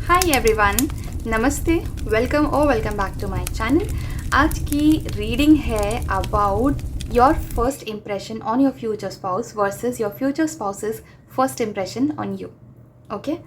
हाय everyone, नमस्ते, welcome back to my channel. आज की रीडिंग है about your first impression on your future spouse versus your future spouse's first impression on you. Okay,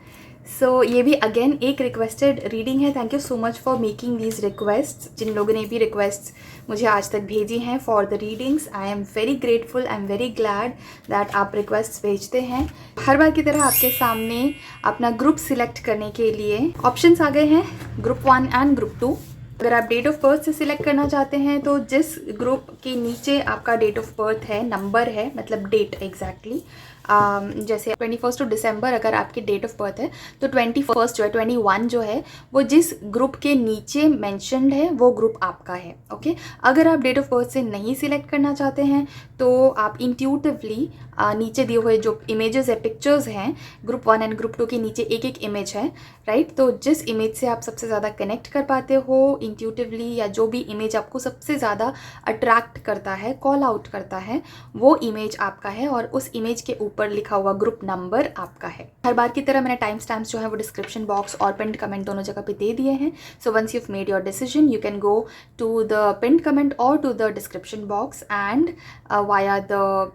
so ये भी again एक requested reading है। Thank you so much for making these request. जिन लोगों ने भी रिक्वेस्ट मुझे आज तक भेजी हैं for the readings, I am very grateful, I am very glad that आप रिक्वेस्ट भेजते हैं। हर बार की तरह आपके सामने अपना ग्रुप सिलेक्ट करने के लिए ऑप्शंस आ गए हैं, ग्रुप 1 एंड ग्रुप 2। अगर आप डेट ऑफ बर्थ से सिलेक्ट करना चाहते हैं तो जिस ग्रुप के नीचे आपका डेट ऑफ बर्थ है, नंबर है, मतलब डेट एग्जैक्टली जैसे 21 दिसंबर अगर आपकी डेट ऑफ बर्थ है तो 21 जो है 21 जो है वो जिस ग्रुप के नीचे मेंशन्ड है वो ग्रुप आपका है। ओके, अगर आप डेट ऑफ बर्थ से नहीं सिलेक्ट करना चाहते हैं तो आप इंट्यूटिवली नीचे दिए हुए जो इमेजेस है, पिक्चर्स हैं, ग्रुप 1 एंड ग्रुप 2 के नीचे एक एक इमेज है, राइट। तो जिस इमेज से आप सबसे ज़्यादा कनेक्ट कर पाते हो इंट्यूटिवली, या जो भी इमेज आपको सबसे ज़्यादा अट्रैक्ट करता है, कॉल आउट करता है, वो इमेज आपका है और उस इमेज के ऊपर लिखा हुआ ग्रुप नंबर आपका है। हर बार की तरह मैंने टाइम स्टैम्प्स जो है वो डिस्क्रिप्शन बॉक्स और पिंड कमेंट दोनों जगह पे दे दिए हैं। So once you made your decision you can go to the pinned comment or to the description box and via the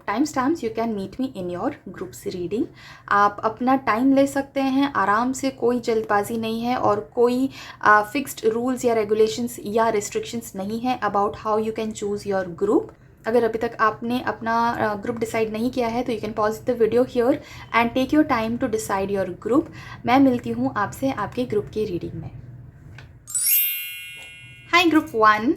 time stamps you can meet me in your group's reading. आप अपना time ले सकते हैं आराम से, कोई जल्दबाजी नहीं है और कोई फिक्स्ड रूल्स या रेगुलेशंस या रिस्ट्रिक्शंस नहीं है about how you can choose your group. अगर अभी तक आपने अपना ग्रुप डिसाइड नहीं किया है तो you can pause the video here and take your time to decide your group. मैं मिलती हूँ आपसे आपके ग्रुप की रीडिंग में। Hi group 1,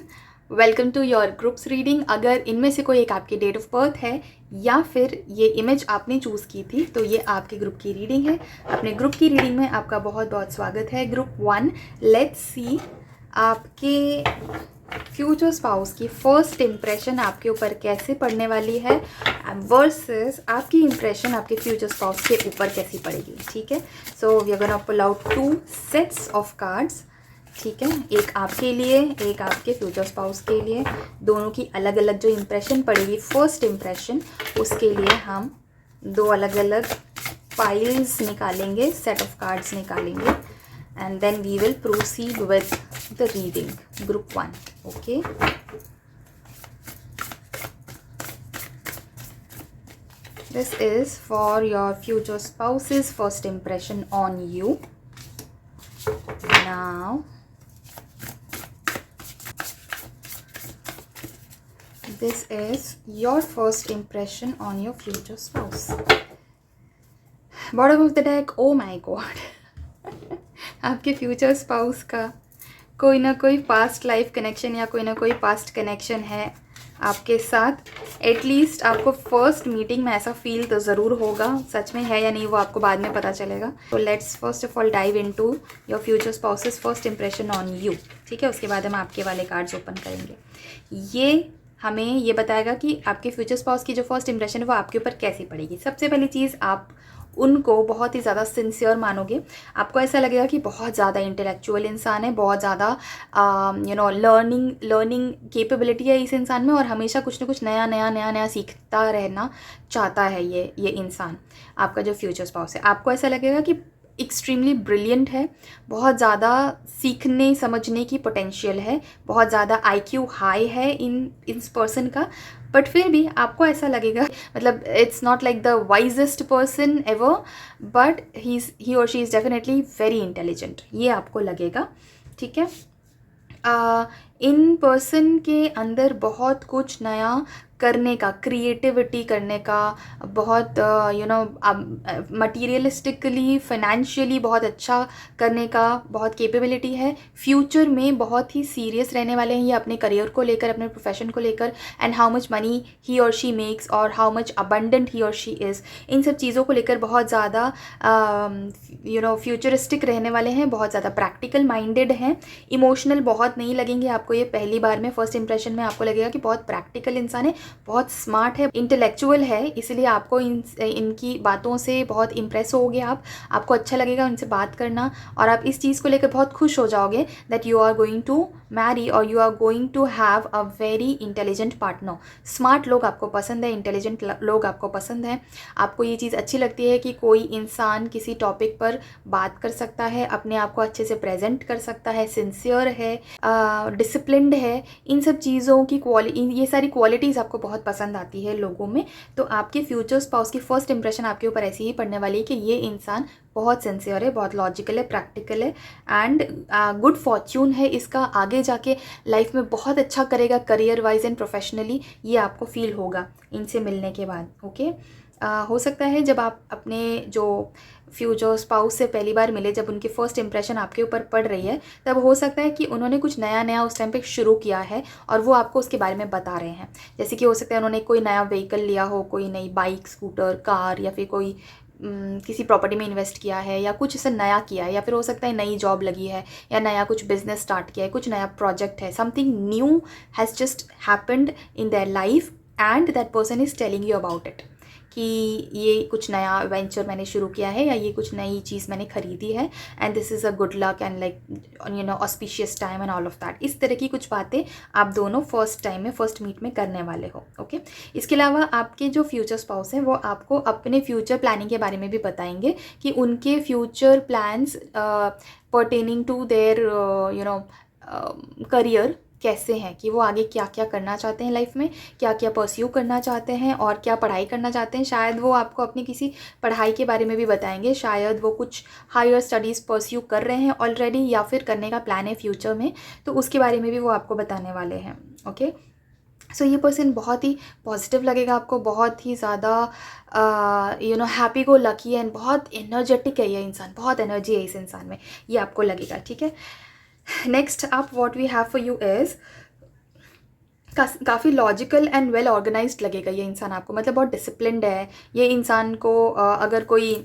welcome to your group's reading. अगर इनमें से कोई एक आपकी डेट ऑफ बर्थ है या फिर ये इमेज आपने चूज़ की थी तो ये आपके ग्रुप की रीडिंग है। अपने ग्रुप की रीडिंग में आपका बहुत बहुत स्वागत है। ग्रुप 1, लेट्स सी आपके फ्यूचर स्पाउस की फर्स्ट इम्प्रेशन आपके ऊपर कैसे पड़ने वाली है वर्सेस आपकी इम्प्रेशन आपके फ्यूचर स्पाउस के ऊपर कैसी पड़ेगी। ठीक है, so we are gonna pull out 2 sets of cards. ठीक है, एक आपके लिए, एक आपके फ्यूचर स्पाउस के लिए। दोनों की अलग अलग जो इम्प्रेशन पड़ेगी, फर्स्ट इम्प्रेशन, उसके लिए हम 2 अलग अलग फाइल्स निकालेंगे, सेट ऑफ कार्ड्स निकालेंगे and then we will proceed with the reading. Group 1. Okay, this is for your future spouse's first impression on you. Now this is your first impression on your future spouse. Bottom of the deck, oh my god. आपके future spouse का कोई ना कोई past life connection या कोई ना कोई past connection है आपके साथ। एटलीस्ट आपको फर्स्ट मीटिंग में ऐसा फील तो ज़रूर होगा। सच में है या नहीं वो आपको बाद में पता चलेगा। तो let's first of all dive into your future spouse's first impression on you. ठीक है, उसके बाद हम आपके वाले कार्ड्स ओपन करेंगे। ये हमें ये बताएगा कि आपके फ्यूचर स्पाउस की जो फर्स्ट इंप्रेशन है वो आपके ऊपर कैसी पड़ेगी। सबसे पहली चीज़, आप उनको बहुत ही ज़्यादा सिंसियर मानोगे। आपको ऐसा लगेगा कि बहुत ज़्यादा इंटेलेक्चुअल इंसान है, बहुत ज़्यादा लर्निंग कैपेबिलिटी है इस इंसान में और हमेशा कुछ ना कुछ नया सीखता रहना चाहता है ये इंसान। आपका जो फ्यूचर स्पाउस है, आपको ऐसा लगेगा कि एक्सट्रीमली ब्रिलियंट है, बहुत ज़्यादा सीखने समझने की पोटेंशियल है, बहुत ज़्यादा IQ हाई है इस पर्सन का। बट फिर भी आपको ऐसा लगेगा, मतलब it's not like the wisest person ever, but he और she is definitely very intelligent, ये आपको लगेगा। ठीक है, इन पर्सन के अंदर बहुत कुछ नया करने का, क्रिएटिविटी करने का, बहुत मटीरियलिस्टिकली फाइनेंशियली बहुत अच्छा करने का बहुत कैपेबिलिटी है। फ्यूचर में बहुत ही सीरियस रहने वाले हैं ये अपने करियर को लेकर, अपने प्रोफेशन को लेकर, एंड हाउ मच मनी ही और शी मेक्स और हाउ मच अबंडेंट ही और शी इज़, इन सब चीज़ों को लेकर बहुत ज़्यादा फ्यूचरिस्टिक रहने वाले हैं, बहुत ज़्यादा प्रैक्टिकल माइंडेड हैं। इमोशनल बहुत नहीं लगेंगे आपको ये पहली बार में, फर्स्ट इंप्रेशन में आपको लगेगा कि बहुत प्रैक्टिकल इंसान है, बहुत स्मार्ट है, इंटेलेक्चुअल है, इसलिए आपको इनकी बातों से बहुत इम्प्रेस होगे आपको अच्छा लगेगा उनसे बात करना और आप इस चीज़ को लेकर बहुत खुश हो जाओगे that you are going to marry or you are going to have a very intelligent partner. Smart लोग आपको पसंद है, इंटेलिजेंट लोग आपको पसंद है. आपको ये चीज़ अच्छी लगती है कि कोई इंसान किसी टॉपिक पर बात कर सकता है, अपने आप को अच्छे से प्रेजेंट कर सकता है, सिंसियर है, डिसिप्लिन्ड है. इन सब चीज़ों की ये सारी क्वालिटीज़ आपको बहुत पसंद आती है लोगों में. तो आपके फ्यूचर स्पाउस की फर्स्ट इंप्रेशन आपके ऊपर ऐसी ही पड़ने वाली है कि ये इंसान बहुत सिंसियर है, बहुत लॉजिकल है, प्रैक्टिकल है एंड गुड फॉर्च्यून है इसका, आगे जाके लाइफ में बहुत अच्छा करेगा करियर वाइज एंड प्रोफेशनली. ये आपको फील होगा इनसे मिलने के बाद. ओके हो सकता है जब आप अपने जो फ्यूचर स्पाउस से पहली बार मिले, जब उनकी फ़र्स्ट इंप्रेशन आपके ऊपर पड़ रही है, तब हो सकता है कि उन्होंने कुछ नया नया उस टाइम पे शुरू किया है और वो आपको उसके बारे में बता रहे हैं. जैसे कि हो सकता है उन्होंने कोई नया व्हीकल लिया हो, कोई नई बाइक, स्कूटर, कार, या फिर कोई किसी प्रॉपर्टी में इन्वेस्ट किया है, या कुछ ऐसा नया किया है, या फिर हो सकता है नई जॉब लगी है, या नया कुछ बिजनेस स्टार्ट किया है, कुछ नया प्रोजेक्ट है. Something new has just happened in their life and that person is telling you about it कि ये कुछ नया वेंचर मैंने शुरू किया है, या ये कुछ नई चीज़ मैंने खरीदी है and this is a good luck and like auspicious time and all of that. इस तरह की कुछ बातें आप दोनों फर्स्ट टाइम में, फर्स्ट मीट में करने वाले हो. ओके इसके अलावा आपके जो फ्यूचर स्पाउस हैं वो आपको अपने फ्यूचर प्लानिंग के बारे में भी बताएंगे कि उनके future plans pertaining to their career कैसे हैं, कि वो आगे क्या क्या करना चाहते हैं लाइफ में, क्या क्या परस्यू करना चाहते हैं और क्या पढ़ाई करना चाहते हैं. शायद वो आपको अपनी किसी पढ़ाई के बारे में भी बताएंगे, शायद वो कुछ हायर स्टडीज़ परस्यू कर रहे हैं ऑलरेडी या फिर करने का प्लान है फ्यूचर में, तो उसके बारे में भी वो आपको बताने वाले हैं. ओके सो ये पर्सन बहुत ही पॉजिटिव लगेगा आपको, बहुत ही ज़्यादा हैप्पी गो लकी एंड बहुत एनर्जेटिक है ये इंसान, बहुत एनर्जी है इस इंसान में, ये आपको लगेगा. ठीक है next up what we have for you is काफ़ी लॉजिकल एंड वेल ऑर्गेनाइज्ड लगेगा ये इंसान आपको. मतलब बहुत डिसिप्लिन्ड है ये इंसान को. अगर कोई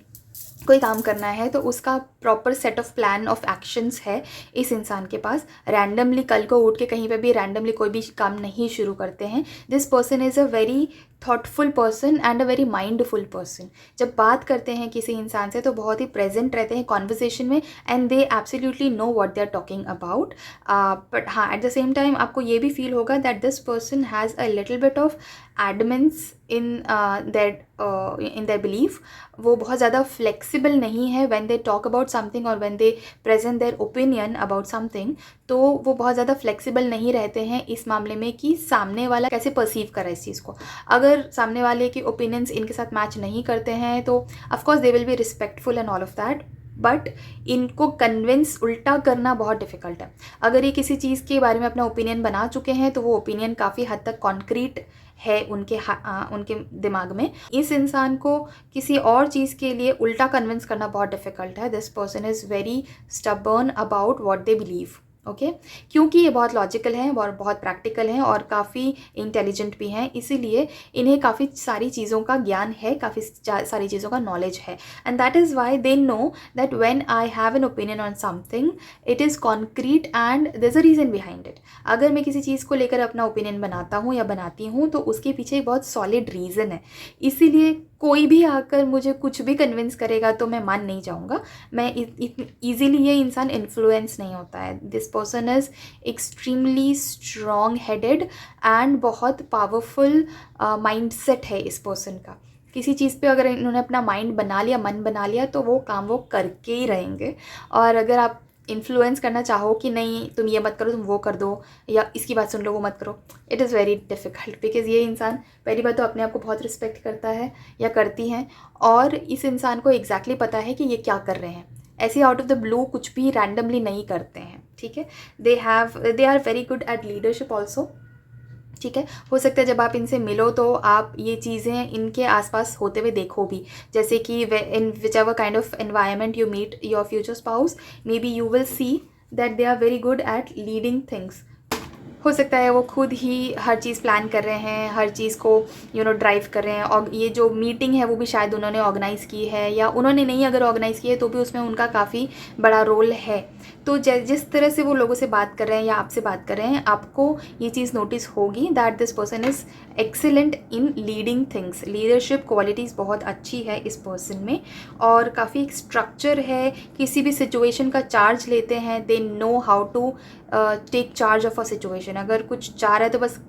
काम करना है तो उसका proper set of plan of actions है इस इंसान के पास. रैंडमली कल को उठ के कहीं पे भी रैंडमली कोई भी काम नहीं शुरू करते हैं. This person is a very thoughtful person and a very mindful person. जब बात करते हैं किसी इंसान से तो बहुत ही प्रेजेंट रहते हैं कॉन्वर्सेशन में and they absolutely know what they are talking about. But हाँ एट द सेम टाइम आपको ये भी फील होगा that this person has a little bit of adamants in their belief. वो बहुत ज़्यादा फ्लेक्सिबल नहीं है when they talk about something और when they present their opinion about something. तो वो बहुत ज़्यादा फ्लेक्सिबल नहीं रहते हैं इस मामले में कि सामने वाला कैसे परसीव करे इस चीज़ को. अगर सामने वाले के ओपिनियंस इनके साथ मैच नहीं करते हैं तो of course they will be respectful and all of that, but इनको कन्विंस उल्टा करना बहुत डिफ़िकल्ट है. अगर ये किसी चीज़ के बारे में अपना ओपिनियन बना चुके हैं तो वो ओपिनियन काफ़ी हद तक कॉन्क्रीट है उनके दिमाग में. इस इंसान को किसी और चीज़ के लिए उल्टा कन्विंस करना बहुत डिफ़िकल्ट है. This person is very stubborn about what they believe. Okay क्योंकि ये बहुत लॉजिकल हैं और बहुत प्रैक्टिकल हैं और काफ़ी इंटेलिजेंट भी हैं, इसीलिए इन्हें काफ़ी सारी चीज़ों का ज्ञान है, काफ़ी सारी चीज़ों का नॉलेज है. And that is why they know that when I have an opinion on something it is concrete and there is a reason behind it. अगर मैं किसी चीज़ को लेकर अपना ओपिनियन बनाता हूँ या बनाती हूँ तो उसके पीछे एक बहुत सॉलिड रीज़न है. इसीलिए कोई भी आकर मुझे कुछ भी कन्विंस करेगा तो मैं मान नहीं जाऊँगा. मैं ईजीली ये इंसान इन्फ्लुएंस नहीं होता है. This person is extremely strong headed and बहुत पावरफुल माइंडसेट है इस पर्सन का. किसी चीज़ पे अगर इन्होंने अपना माइंड बना लिया, मन बना लिया, तो वो काम वो करके ही रहेंगे. और अगर आप इन्फ्लुएंस करना चाहो कि नहीं तुम ये मत करो, तुम वो कर दो, या इसकी बात सुन लो, वो मत करो, it is very difficult. Because ये इंसान पहली बात तो अपने आप को बहुत रिस्पेक्ट करता है या करती हैं, और इस इंसान को एग्जैक्टली पता है कि ये क्या कर रहे हैं. ऐसे आउट ऑफ द ब्लू कुछ भी रैंडमली नहीं करते हैं. ठीक है they are very good at leadership also. ठीक है हो सकता है जब आप इनसे मिलो तो आप ये चीज़ें इनके आसपास होते हुए देखो भी. जैसे कि in whichever kind of environment you meet your future spouse, maybe you will see that they are very good at leading things. हो सकता है वो खुद ही हर चीज़ प्लान कर रहे हैं, हर चीज़ को ड्राइव कर रहे हैं, और ये जो मीटिंग है वो भी शायद उन्होंने ऑर्गेनाइज़ की है, या उन्होंने नहीं अगर ऑर्गेनाइज़ की है तो भी उसमें उनका काफ़ी बड़ा रोल है। तो जिस तरह से वो लोगों से बात कर रहे हैं या आपसे बात कर रहे हैं, आपको ये चीज़ नोटिस होगी that this person is excellent in leading things. Leadership qualities बहुत अच्छी है इस पर्सन में, और काफ़ी स्ट्रक्चर है, किसी भी सिचुएशन का चार्ज लेते हैं, they know how to take charge of a situation. अगर कुछ चाह रहा है तो बस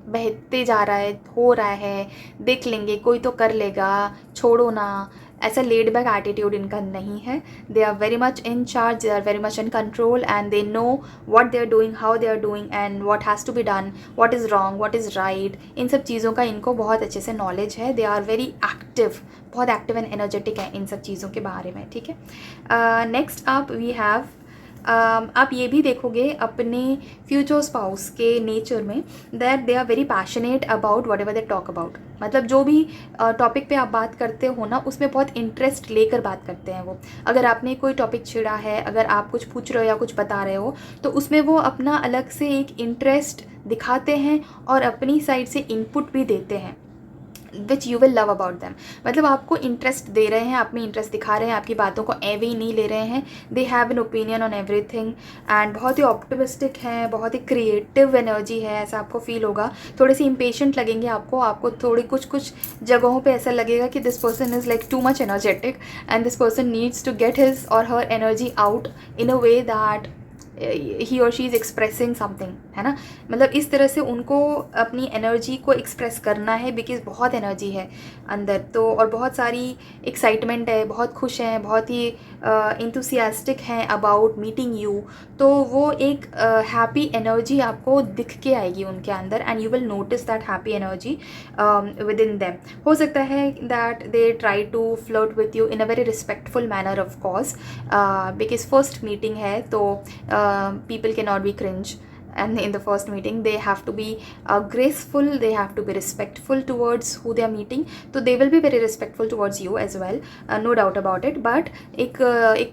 बहते जा रहा है, हो रहा है, देख लेंगे, कोई तो कर लेगा, छोड़ो ना, ऐसा लेड बैक एटीट्यूड इनका नहीं है। They are very much in charge, they are very much in control, and they know what they are doing, how they are doing, and what has to be done, what is wrong, what is right. इन सब चीज़ों का इनको बहुत अच्छे से knowledge है। They are very active, बहुत एक्टिव एंड एनर्जेटिक है इन सब चीज़ों के बारे में, ठीक है। नेक्स्ट अप वी हैव, आप ये भी देखोगे अपने फ्यूचर स्पाउस के नेचर में that they are very passionate about whatever they talk about. मतलब जो भी टॉपिक पे आप बात करते हो ना, उसमें बहुत इंटरेस्ट लेकर बात करते हैं वो। अगर आपने कोई टॉपिक छिड़ा है, अगर आप कुछ पूछ रहे हो या कुछ बता रहे हो, तो उसमें वो अपना अलग से एक इंटरेस्ट दिखाते हैं और अपनी साइड से इनपुट भी देते हैं, विच you will love about them. मतलब आपको इंटरेस्ट दे रहे हैं, आप में इंटरेस्ट दिखा रहे हैं, आपकी बातों को एवे ही नहीं ले रहे हैं। They have an opinion on everything, and बहुत ही ऑप्टिमिस्टिक हैं, बहुत ही क्रिएटिव एनर्जी है, ऐसा आपको फील होगा। थोड़े से इम्पेशेंट लगेंगे आपको थोड़ी कुछ जगहों पे ऐसा लगेगा कि this person is like too much energetic, and this person needs to get his और her energy out in a way that he और शी इज़ एक्सप्रेसिंग समथिंग, है ना। मतलब इस तरह से उनको अपनी एनर्जी को एक्सप्रेस करना है, बिकॉज बहुत एनर्जी है अंदर तो, और बहुत सारी एक्साइटमेंट है, बहुत खुश हैं, बहुत ही इंथुसियास्टिक हैं अबाउट मीटिंग यू। तो वो एक हैप्पी एनर्जी आपको दिख के आएगी उनके अंदर, and you will notice that happy energy within them. हो सकता है that they try to flirt with you in a very respectful manner of course, because first meeting है तो people cannot be cringe, and in the first meeting they have to be graceful, they have to be respectful towards who they are meeting. So they will be very respectful towards you as well, no doubt about it, but एक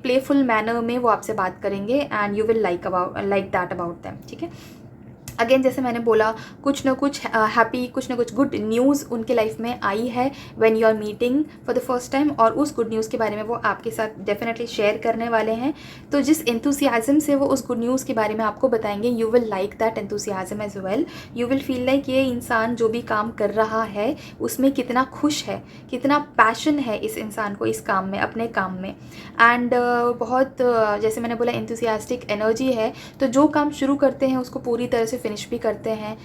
playful manner में वो आपसे बात करेंगे, and you will like that about them, ठीक है। Again जैसे मैंने बोला, कुछ ना कुछ हैप्पी, कुछ ना कुछ गुड न्यूज़ उनके लाइफ में आई है when you are meeting for the first time, और उस गुड न्यूज़ के बारे में वो आपके साथ डेफिनेटली शेयर करने वाले हैं। तो जिस एंथुसियाज़म से वो उस गुड न्यूज़ के बारे में आपको बताएंगे, you will like that enthusiasm as well. You will feel like ये इंसान जो भी काम कर रहा है उसमें कितना खुश है, कितना पैशन है इस इंसान को इस काम में, अपने काम में। एंड बहुत जैसे मैंने बोला एंथुसियास्टिक एनर्जी है, तो जो काम शुरू करते हैं उसको पूरी तरह से फिनिश भी करते हैं।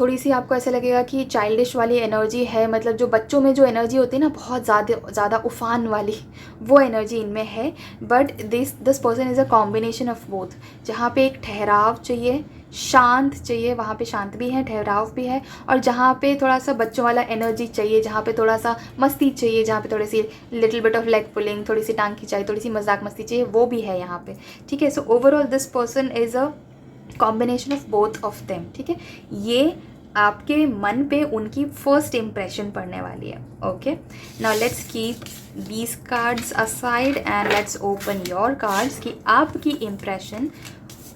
थोड़ी सी आपको ऐसा लगेगा कि चाइल्डिश वाली एनर्जी है, मतलब जो बच्चों में जो एनर्जी होती है ना, बहुत ज़्यादा उफान वाली, वो एनर्जी इनमें है। But this person is a combination of both, जहाँ पे एक ठहराव चाहिए, शांत चाहिए, वहाँ पे शांत भी है, ठहराव भी है, और जहाँ पे थोड़ा सा बच्चों वाला एनर्जी चाहिए, जहाँ पे थोड़ा सा मस्ती चाहिए, जहाँ पे थोड़ी सी little bit of leg pulling, थोड़ी सी टांग खिंचाई, थोड़ी सी मजाक मस्ती चाहिए, वो भी है यहाँ पे, ठीक है। So overall this person is a combination of both of them, ठीक है। ये आपके मन पे उनकी फर्स्ट इम्प्रेशन पड़ने वाली है। Okay, now let's keep these cards aside and let's open your cards कि आपकी इम्प्रेशन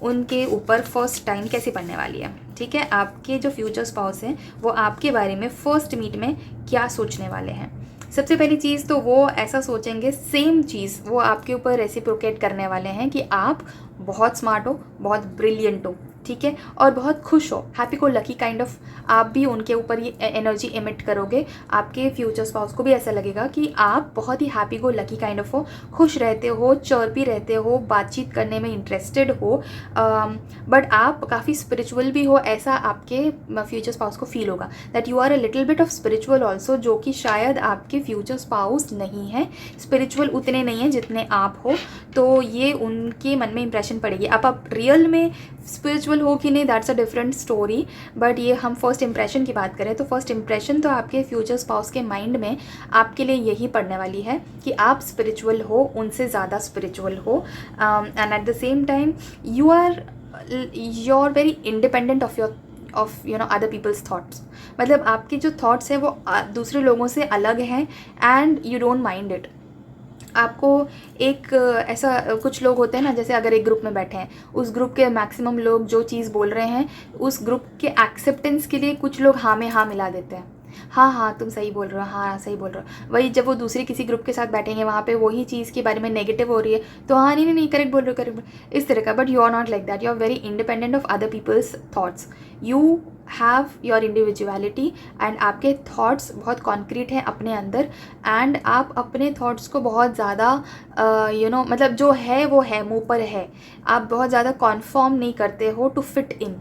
उनके ऊपर फर्स्ट टाइम कैसे पड़ने वाली है, ठीक है। आपके जो फ्यूचर स्पाउस हैं वो आपके बारे में फर्स्ट मीट में क्या सोचने वाले हैं। सबसे पहली चीज़ तो वो ऐसा सोचेंगे, सेम चीज़ वो आपके ऊपर रेसिप्रोकेट करने वाले हैं कि आप बहुत स्मार्ट हो, बहुत ब्रिलियंट हो, ठीक है, और बहुत खुश हो, हैप्पी को लकी काइंड ऑफ आप भी उनके ऊपर ये एनर्जी एमिट करोगे। आपके फ्यूचर स्पाउस को भी ऐसा लगेगा कि आप बहुत ही हैप्पी को लकी काइंड ऑफ हो, खुश रहते हो, चर्पी रहते हो, बातचीत करने में इंटरेस्टेड हो, बट आप काफ़ी स्पिरिचुअल भी हो, ऐसा आपके फ्यूचर स्पाउस को फील होगा that you are a little bit of spiritual also, जो कि शायद आपके फ्यूचर स्पाउस नहीं है, स्पिरिचुअल उतने नहीं हैं जितने आप हो। तो ये उनके मन में इंप्रेशन पड़ेगी। अब आप रियल में स्पिरिचुअल हो कि नहीं, that's a different story, but ये हम फर्स्ट इंप्रेशन की बात करें तो फर्स्ट इंप्रेशन तो आपके फ्यूचर स्पाउस के माइंड में आपके लिए यही पड़ने वाली है कि आप स्पिरिचुअल हो, उनसे ज़्यादा स्पिरिचुअल हो, and at the same time you are very independent of other peoples thoughts. मतलब आपके जो थाट्स हैं वो दूसरे लोगों से अलग हैं, and you don't mind it. आपको एक ऐसा कुछ लोग होते हैं ना, जैसे अगर एक ग्रुप में बैठे हैं, उस ग्रुप के मैक्सिमम लोग जो चीज़ बोल रहे हैं उस ग्रुप के एक्सेप्टेंस के लिए कुछ लोग हाँ में हाँ मिला देते हैं, हाँ हाँ तुम सही बोल रहे हो, हाँ सही बोल रहे हो। वही जब वो दूसरी किसी ग्रुप के साथ बैठेंगे, वहाँ पे वही चीज़ के बारे में नेगेटिव हो रही है तो हाँ नहीं नहीं नहीं करेक्ट बोल रहे हो, करेक्ट इस तरह का। But you are not like that, you are very independent of other peoples thoughts, you have your individuality and आपके थॉट्स बहुत कॉन्क्रीट हैं अपने अंदर, एंड आप अपने थॉट्स को बहुत ज़्यादा मतलब जो है वो है, मुँह पर है, आप बहुत ज़्यादा कॉन्फॉर्म नहीं करते हो to fit in.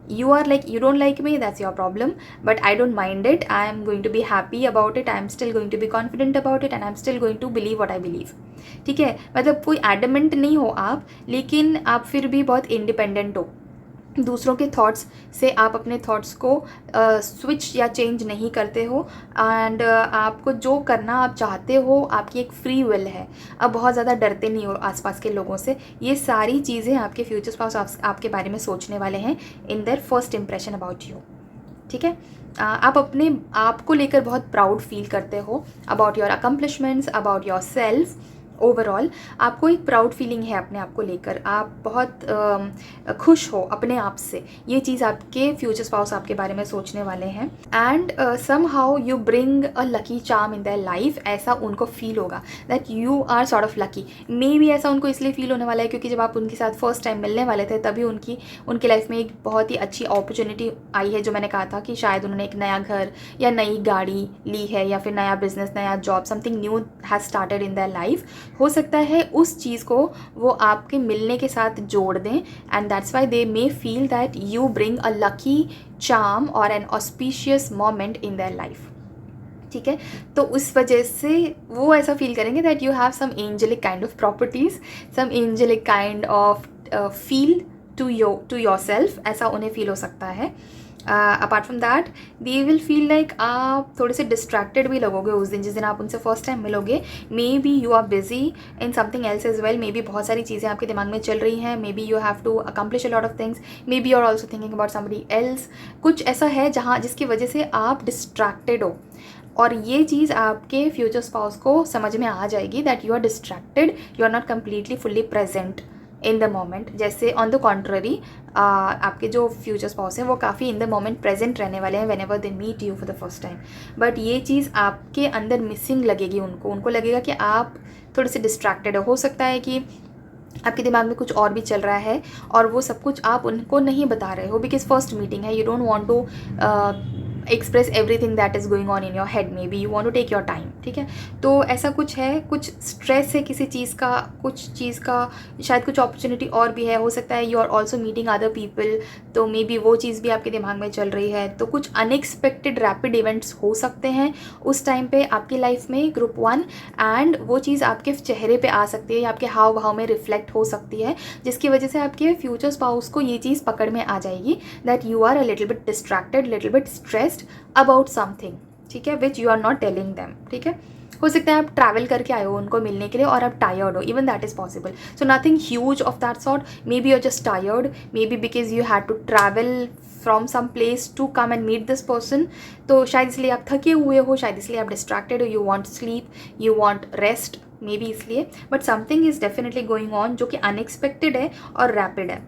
You are like, you don't like me, that's your problem, but I don't mind it, I am going to be happy about it, I am still going to be confident about it, and I am still going to believe what I believe। ठीक है, मतलब कोई adamant नहीं हो आप, लेकिन आप फिर भी बहुत इंडिपेंडेंट हो। दूसरों के थॉट्स से आप अपने थॉट्स को स्विच या चेंज नहीं करते हो, एंड आपको जो करना आप चाहते हो, आपकी एक फ्री विल है। अब बहुत ज़्यादा डरते नहीं हो आसपास के लोगों से। ये सारी चीज़ें आपके फ्यूचर स्पाउस आपके बारे में सोचने वाले हैं in their first impression about you. ठीक है, आप अपने आप को लेकर बहुत प्राउड फील करते हो about your accomplishments, about your self. Overall आपको एक प्राउड फीलिंग है अपने आप को लेकर, आप बहुत खुश हो अपने आप से। ये चीज़ आपके फ्यूचर स्पाउस आपके बारे में सोचने वाले हैं, and somehow you bring a lucky charm in their life. ऐसा उनको फील होगा that you are sort of lucky. Maybe ऐसा उनको इसलिए फील होने वाला है क्योंकि जब आप उनके साथ फर्स्ट टाइम मिलने वाले थे तभी उनकी लाइफ में एक बहुत ही अच्छी अपॉर्चुनिटी आई है, जो मैंने कहा था कि शायद उन्होंने एक नया घर या नई गाड़ी ली है, या फिर नया बिजनेस, नया job, something new has started in their life. हो सकता है उस चीज़ को वो आपके मिलने के साथ जोड़ दें, and that's why they may feel that you bring a lucky charm और an auspicious moment in their life. ठीक है, तो उस वजह से वो ऐसा फील करेंगे that you have some angelic kind of properties, some angelic kind of feel to yourself, ऐसा उन्हें फील हो सकता है। Apart from that they will feel like आप थोड़े से डिस्ट्रैक्टेड भी लगोगे उस दिन, जिस दिन आप उनसे फर्स्ट टाइम मिलोगे। Maybe you are busy in something else as well, maybe बहुत सारी चीज़ें आपके दिमाग में चल रही हैं, maybe you have to accomplish a lot of things, maybe you are also thinking about somebody else. कुछ ऐसा है जिसकी वजह से आप डिस्ट्रैक्टेड हो, और ये चीज़ आपके फ्यूचर स्पाउस को समझ में आ जाएगी that you are distracted, you are not completely fully present in the moment. जैसे ऑन द कॉन्ट्ररी आपके जो फ्यूचर स्पाउस हैं वो काफ़ी इन द मोमेंट प्रेजेंट रहने वाले हैं whenever they meet you for the first time. But ये चीज़ आपके अंदर मिसिंग लगेगी उनको लगेगा कि आप थोड़े से डिस्ट्रैक्टेड हो सकता है कि आपके दिमाग में कुछ और भी चल रहा है और वो सब कुछ आप उनको नहीं बता रहे हो, बिकॉज फर्स्ट मीटिंग है, you don't want to express everything that is going on in your head, maybe you want to take your time. ठीक है, तो ऐसा कुछ है, कुछ स्ट्रेस है किसी चीज़ का, कुछ चीज़ का, शायद कुछ अपॉर्चुनिटी और भी है, हो सकता है you are also meeting other people, तो मे बी वो चीज़ भी आपके दिमाग में चल रही है। तो कुछ अनएक्सपेक्टेड रैपिड इवेंट्स हो सकते हैं उस टाइम पे आपकी लाइफ में, ग्रुप 1, एंड वो चीज़ आपके चेहरे पे आ सकती है या आपके हाव भाव में रिफ्लेक्ट हो सकती है, जिसकी वजह से आपके फ्यूचर स्पाउस को ये चीज़ पकड़ में आ जाएगी that you are a little bit distracted, little bit stressed about something. ठीक है, which you are not telling them. ठीक है, हो सकता है आप ट्रैवल करके आए हो उनको मिलने के लिए और आप टायर्ड हो, even that is possible. So nothing huge of that sort, maybe you are just tired, maybe because you had to travel from some place to come and meet this person, तो शायद इसलिए आप थके हुए हो, शायद इसलिए आप डिस्ट्रैक्टेड हो, you want sleep, you want rest, maybe इसलिए। But something is definitely going on जो कि अनएक्सपेक्टेड है और रैपिड है।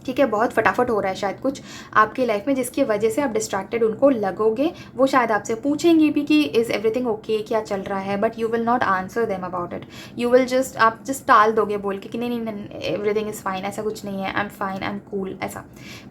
ठीक है, बहुत फटाफट हो रहा है शायद कुछ आपकी लाइफ में, जिसकी वजह से आप डिस्ट्रैक्टेड उनको लगोगे। वो शायद आपसे पूछेंगे भी कि इज़ एवरीथिंग ओके, क्या चल रहा है, but you will not answer them about it. You will आप जस्ट टाल दोगे बोल के कि नहीं नहीं एवरीथिंग इज़ फाइन, ऐसा कुछ नहीं है, I am fine, I am cool, ऐसा।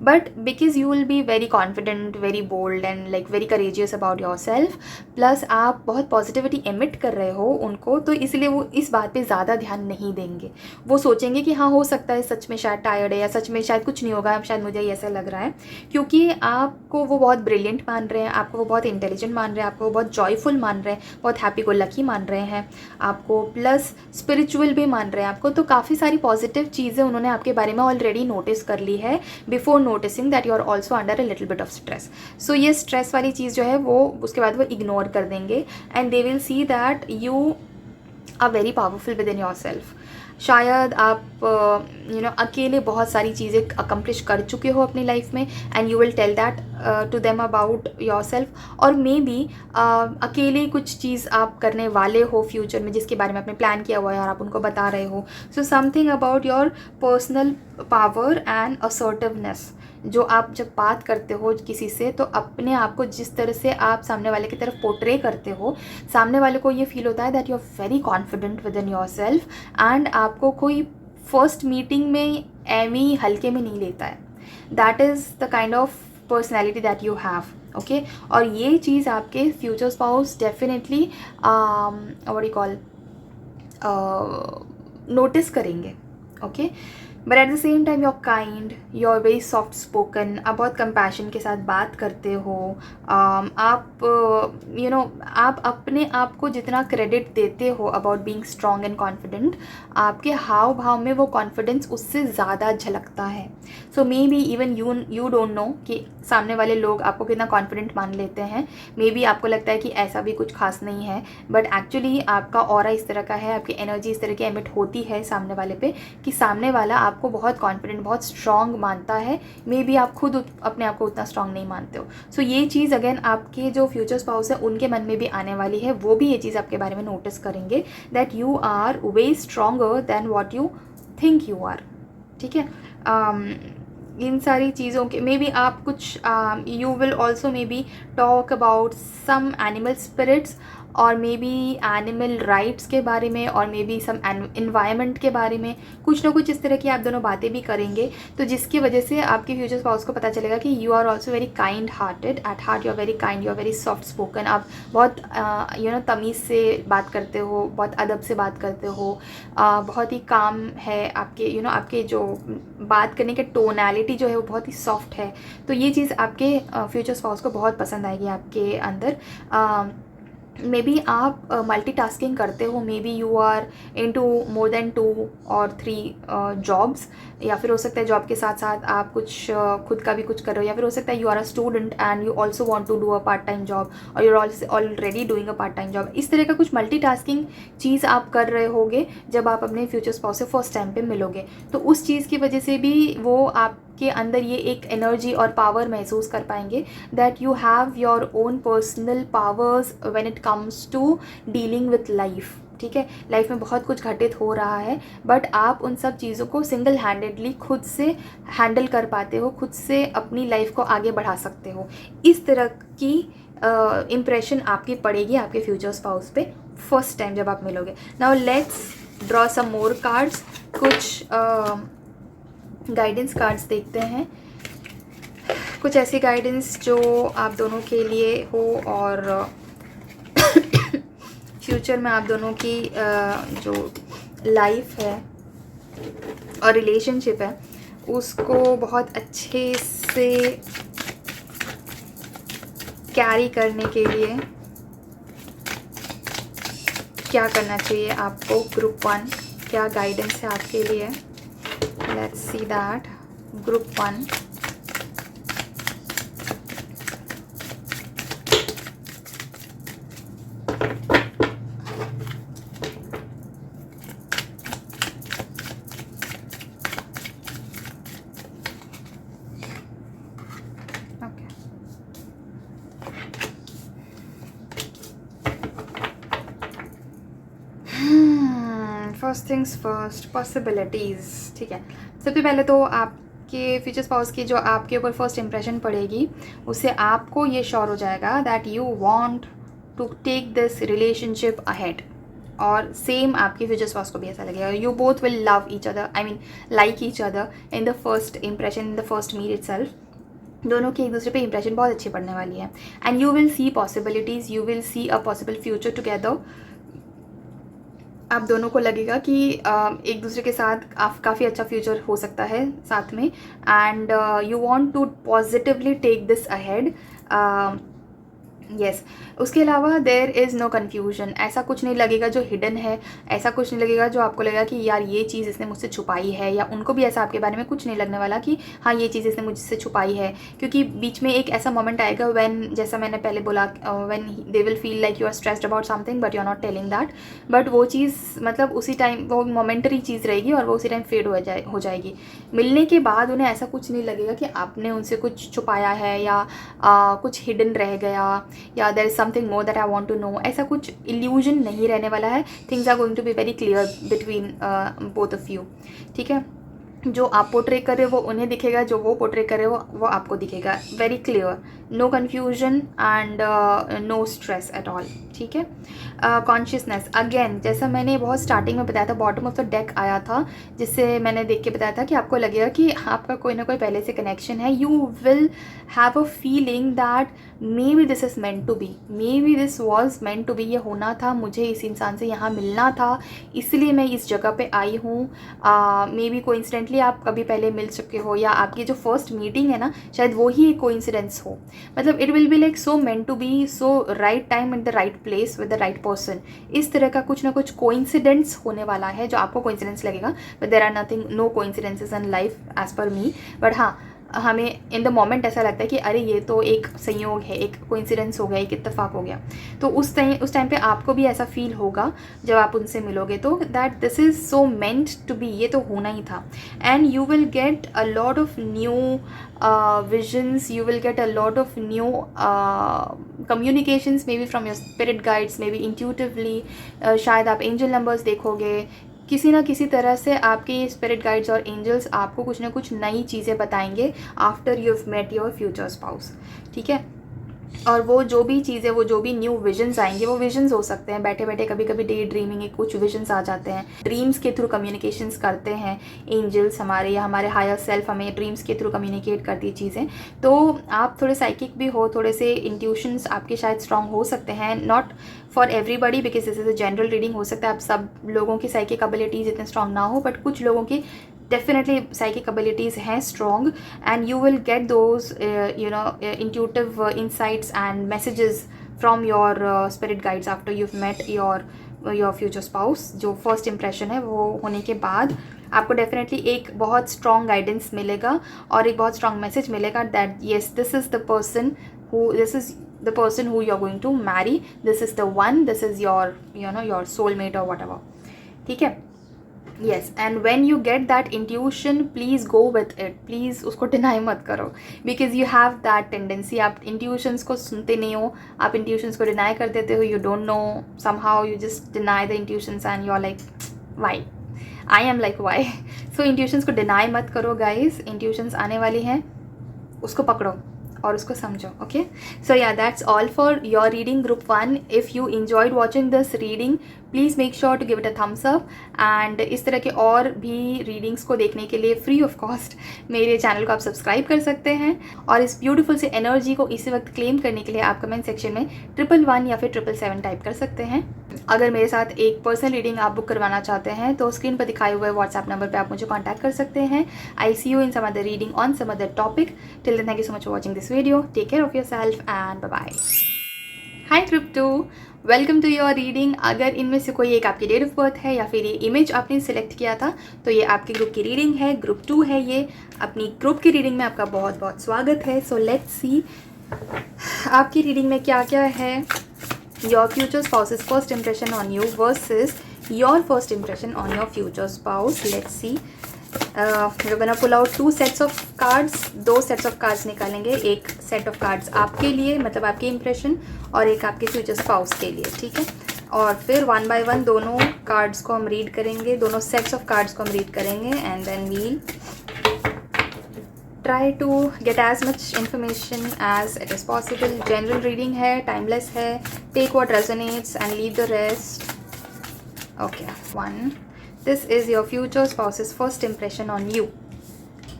But because you will be very confident, very bold and like very courageous about yourself, plus आप बहुत पॉजिटिविटी एमिट कर रहे हो उनको, तो इसलिए वो इस बात पर ज़्यादा ध्यान नहीं देंगे। वो सोचेंगे कि हाँ हो सकता है सच में शायद टायर्ड है, या सच में शायद कुछ नहीं होगा, शायद मुझे ऐसा लग रहा है, क्योंकि आपको वो बहुत ब्रिलियंट मान रहे हैं, आपको वो बहुत इंटेलिजेंट मान रहे हैं, आपको वो बहुत जॉयफुल मान रहे हैं, बहुत हैप्पी गो लकी मान रहे हैं आपको, प्लस स्पिरिचुअल भी मान रहे हैं आपको। तो काफ़ी सारी पॉजिटिव चीज़ें उन्होंने आपके बारे में ऑलरेडी नोटिस कर ली है before noticing that you are also under a little bit of stress. So ये स्ट्रेस वाली चीज़ जो है वो उसके बाद वो इग्नोर कर देंगे, and they will see that you are very powerful within yourself. शायद आप अकेले बहुत सारी चीज़ें अकम्प्लिश कर चुके हो अपनी लाइफ में, and you will tell that to them about yourself. और मे बी अकेले कुछ चीज़ आप करने वाले हो फ्यूचर में जिसके बारे में आपने प्लान किया हुआ है और आप उनको बता रहे हो। So something about your personal power and assertiveness. जो आप जब बात करते हो किसी से, तो अपने आप को जिस तरह से आप सामने वाले की तरफ पोर्ट्रे करते हो, सामने वाले को ये फील होता है that you are very confident within yourself, and आपको कोई फर्स्ट मीटिंग में एवी हल्के में नहीं लेता है। That is the kind of personality that you have. Okay, और ये चीज़ आपके future spouse definitely what you call notice करेंगे। Okay, but at the same time you are kind, you are very soft spoken, आप बहुत compassion के साथ बात करते हो। आप आप अपने आप को जितना क्रेडिट देते हो about being strong and confident, आपके हाव भाव में वो कॉन्फिडेंस उससे ज़्यादा झलकता है। So maybe even you don't know कि सामने वाले लोग आपको कितना कॉन्फिडेंट मान लेते हैं। मे बी आपको लगता है कि ऐसा भी कुछ खास नहीं है, बट एक्चुअली आपका ऑरा इस तरह का है, आपकी एनर्जी इस तरह की एमिट होती है सामने वाले पे कि सामने वाला आपको बहुत कॉन्फिडेंट, बहुत स्ट्रॉन्ग मानता है। मे बी आप खुद अपने आप को उतना स्ट्रॉन्ग नहीं मानते हो। सो ये चीज़ अगेन आपके जो फ्यूचर स्पाउस है उनके मन में भी आने वाली है। वो भी ये चीज़ आपके बारे में नोटिस करेंगे that you are way stronger than what you think you are. ठीक है, इन सारी चीज़ों के मे बी आप कुछ you will also maybe talk about some animal spirits, और मे बी एनिमल राइट्स के बारे में, और मे बी सम एनवायरनमेंट के बारे में, कुछ ना कुछ इस तरह की आप दोनों बातें भी करेंगे। तो जिसकी वजह से आपके फ्यूचर स्पाउस को पता चलेगा कि you are also very kind hearted, at heart you are very kind, you are very soft spoken. आप बहुत तमीज़ से बात करते हो, बहुत अदब से बात करते हो, बहुत ही काम है आपके आपके जो बात करने के टोनैलिटी जो है वो बहुत ही सॉफ्ट है। तो ये चीज़ आपके फ्यूचर स्पाउस को बहुत पसंद आएगी आपके अंदर। मे बी आप मल्टीटास्किंग करते हो, maybe you are into more than 2 or 3 jobs, या फिर हो सकता है जॉब के साथ साथ आप कुछ खुद का भी कुछ कर रहे हो, या फिर हो सकता है you are a student and you also want to do a part time job, और you are already doing a part time job. इस तरह का कुछ मल्टीटास्किंग चीज़ आप कर रहे होगे जब आप अपने फ्यूचर स्पाउस से फर्स्ट टाइम पे मिलोगे। तो उस चीज़ की वजह से भी वो आपके अंदर ये एक एनर्जी और पावर महसूस कर पाएंगे that you have your own personal powers when it comes to dealing with life. ठीक है, लाइफ में बहुत कुछ घटित हो रहा है, बट आप उन सब चीज़ों को सिंगल हैंडेडली खुद से हैंडल कर पाते हो, खुद से अपनी लाइफ को आगे बढ़ा सकते हो। इस तरह की इम्प्रेशन आपकी पड़ेगी आपके फ्यूचर स्पाउस पे फर्स्ट टाइम जब आप मिलोगे। Now let's draw some more cards. कुछ गाइडेंस कार्ड्स देखते हैं, कुछ ऐसी गाइडेंस जो आप दोनों के लिए हो और फ्यूचर में आप दोनों की जो लाइफ है और रिलेशनशिप है उसको बहुत अच्छे से कैरी करने के लिए क्या करना चाहिए आपको। ग्रुप 1 क्या गाइडेंस है आपके लिए? Let's see that. Group 1, first things first, possibilities. ठीक है, सबसे पहले तो आपके फ्यूचर स्पाउस की जो आपके ऊपर फर्स्ट इंप्रेशन पड़ेगी उससे आपको ये श्योर हो जाएगा that you want to take this relationship ahead, और सेम आपके फ्यूचर स्पाउस को भी ऐसा लगेगा। You both will love each other, I mean like each other in the first impression, in the first meet itself. दोनों की एक दूसरे पे इंप्रेशन बहुत अच्छी पड़ने वाली है, and you will C possibilities, you will C a possible future together. आप दोनों को लगेगा कि एक दूसरे के साथ काफ़ी अच्छा फ्यूचर हो सकता है साथ में, and you want to positively take this ahead. Yes उसके अलावा देयर इज़ नो कन्फ्यूजन, ऐसा कुछ नहीं लगेगा जो हिडन है, ऐसा कुछ नहीं लगेगा जो आपको लगेगा कि यार ये चीज़ इसने मुझसे छुपाई है, या उनको भी ऐसा आपके बारे में कुछ नहीं लगने वाला कि हाँ ये चीज़ इसने मुझसे छुपाई है। क्योंकि बीच में एक ऐसा मोमेंट आएगा व्हेन, जैसा मैंने पहले बोला, when they will feel like you are stressed about something but you are not telling that, but वो चीज़ मतलब उसी टाइम वो मोमेंटरी चीज़ रहेगी और वो उसी टाइम फेड हो जाएगी। मिलने के बाद उन्हें ऐसा कुछ नहीं लगेगा कि आपने उनसे कुछ छुपाया है या कुछ हिडन रह गया या there is something more that I want to know, ऐसा कुछ इल्यूजन नहीं रहने वाला है। Things are going to be very clear between both of you, ठीक है। जो आप पोर्ट्रे कर रहे हो वो उन्हें दिखेगा, जो वो पोर्ट्रे कर रहे हो वो आपको दिखेगा। Very clear, no confusion and no stress at all, ठीक है। कॉन्शियसनेस अगेन, जैसा मैंने बहुत स्टार्टिंग में बताया था, बॉटम ऑफ द डेक आया था, जिससे मैंने देख के बताया था कि आपको लगेगा कि आपका कोई ना कोई पहले से कनेक्शन है। You will have a feeling that maybe this is meant to be, maybe this was meant to be, ये होना था, मुझे इस इंसान से यहाँ मिलना था, इसलिए मैं इस जगह पे आई हूँ। मे बी कोइंसिडेंटली आप कभी पहले मिल चुके हो, या आपकी जो फर्स्ट मीटिंग है ना शायद वो ही एक कोइंसिडेंस हो। मतलब it will be like so meant to be, so right time at the right place with the right person. इस तरह का कुछ ना कुछ कोइंसिडेंस होने वाला है जो आपको कोइंसिडेंस लगेगा, but there are nothing, no coincidences in life as per me. But हाँ, हमें इन द मोमेंट ऐसा लगता है कि अरे ये तो एक संयोग है, एक कोइंसिडेंस हो गया, एक इत्तेफाक हो गया। तो उस टाइम पे आपको भी ऐसा फील होगा जब आप उनसे मिलोगे, तो that this is so meant to be, ये तो होना ही था। And you will get a lot of new visions, you will get a lot of new communications maybe from your spirit guides, maybe intuitively, शायद आप angel numbers देखोगे, किसी ना किसी तरह से आपके स्पिरिट गाइड्स और एंजल्स आपको कुछ ना कुछ नई चीज़ें बताएंगे after you have met your future spouse, ठीक है। और वो जो भी चीज़ें, वो जो भी न्यू विजन्स आएंगे, वो विजन्स हो सकते हैं बैठे बैठे, कभी कभी डे ड्रीमिंग के कुछ विजन्स आ जाते हैं, ड्रीम्स के थ्रू कम्युनिकेशंस करते हैं एंजल्स हमारे, या हमारे हायर सेल्फ हमें ड्रीम्स के थ्रू कम्युनिकेट करती है चीज़ें। तो आप थोड़े साइकिक भी हो, थोड़े से इंट्यूशंस आपके शायद स्ट्रॉन्ग हो सकते हैं, not for everybody because this is a general reading. हो सकता है आप सब लोगों की साइकिक एबिलिटीज़ इतने स्ट्रॉन्ग ना हो, बट कुछ लोगों की definitely psychic abilities हैं strong, and you will get those intuitive insights and messages from your spirit guides after you've met your future spouse। जो first impression है वो होने के बाद आपको डेफिनेटली एक बहुत स्ट्रॉन्ग गाइडेंस मिलेगा और एक बहुत स्ट्रॉन्ग मैसेज मिलेगा that yes this is the person who you're going to marry, this is the one, this is your soulmate or whatever, ठीक है। yes, and when you get that intuition, please go with it, please उसको deny मत करो, because you have that tendency, आप intuitions को सुनते नहीं हो, आप intuitions को deny कर देते हो, you don't know, somehow you just deny the intuitions and you're like why, I am like why। so intuitions को deny मत करो guys, intuitions आने वाली हैं, उसको पकड़ो और उसको समझो, okay. So yeah that's all for your reading group 1। If you enjoyed watching this reading, please make sure to give it a thumbs up. And इस तरह के और भी रीडिंग्स को देखने के लिए फ्री ऑफ कॉस्ट मेरे चैनल को आप सब्सक्राइब कर सकते हैं, और इस ब्यूटीफुल से एनर्जी को इसी वक्त क्लेम करने के लिए आप कमेंट सेक्शन में 111 या फिर 777 टाइप कर सकते हैं। अगर मेरे साथ एक पर्सनल रीडिंग आप बुक करवाना चाहते हैं तो स्क्रीन पर दिखाए हुए व्हाट्सएप नंबर पर आप मुझे कॉन्टैक्ट कर सकते हैं। I see you in some other reading on some other topic. Till then, thank you so much for watching this video. Take care of yourself and bye bye. Hi group 2, welcome to your reading. अगर इनमें से कोई एक आपकी date of birth है या फिर ये इमेज आपने सिलेक्ट किया था तो ये आपके ग्रुप की रीडिंग है, ग्रुप 2 है ये। अपनी ग्रुप की रीडिंग में आपका बहुत बहुत स्वागत है। सो लेट्स सी आपकी रीडिंग में क्या क्या है। Your future spouse's first impression on you versus your first impression on your future spouse. Let's see, we're gonna pull out 2 sets of cards, 2 sets of cards निकालेंगे। एक set of cards आपके लिए, मतलब आपके इंप्रेशन, और एक आपके future spouse के लिए, ठीक है। और फिर 1 by 1 दोनों कार्ड्स को हम रीड करेंगे, दोनों सेट्स ऑफ कार्ड्स को हम रीड करेंगे, and then we'll try to get as much information as it is possible. General reading है, टाइमलेस है, take what resonates and leave the rest. Okay, 1, this is your future spouse's first impression on you.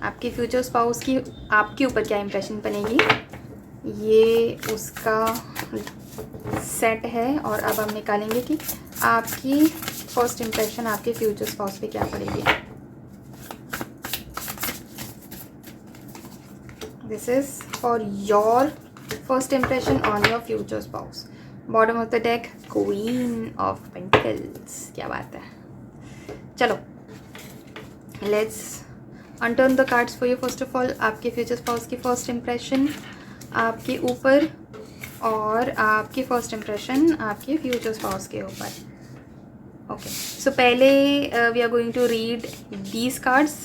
आपके future spouse की आपके ऊपर क्या impression बनेगी, ये उसका सेट है। और अब हम निकालेंगे कि आपकी फर्स्ट इम्प्रेशन आपके फ्यूचर स्पाउस पे क्या पड़ेगी। This is for your first impression on your future spouse. Bottom of the deck, queen of pentacles. क्या बात है. चलो, let's unturn the cards for you. First of all, आपके फ्यूचर स्पाउस की फर्स्ट इम्प्रेशन आपके ऊपर और आपकी फर्स्ट इम्प्रेशन आपके फ्यूचर स्पाउस के ऊपर. ओके, सो पहले we are going to read these cards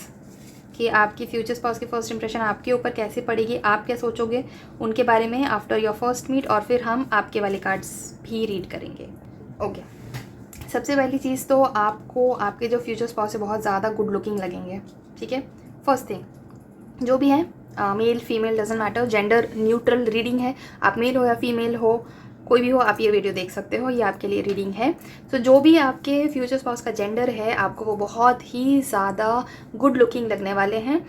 कि आपकी फ्यूचर स्पाउस की फर्स्ट इंप्रेशन आपके ऊपर कैसे पड़ेगी, आप क्या सोचोगे उनके बारे में आफ्टर योर फर्स्ट मीट, और फिर हम आपके वाले कार्ड्स भी रीड करेंगे. ओके, सबसे पहली चीज़ तो आपको आपके जो फ्यूचर स्पाउस है बहुत ज़्यादा गुड लुकिंग लगेंगे. ठीक है, फर्स्ट थिंग जो भी है, male female doesn't matter, gender neutral reading है. आप मेल हो या फीमेल हो, कोई भी हो, आप ये वीडियो देख सकते हो. ये आपके लिए रीडिंग है. तो जो भी आपके फ्यूचर स्पाउस का जेंडर है, आपको वो बहुत ही ज़्यादा गुड लुकिंग लगने वाले हैं,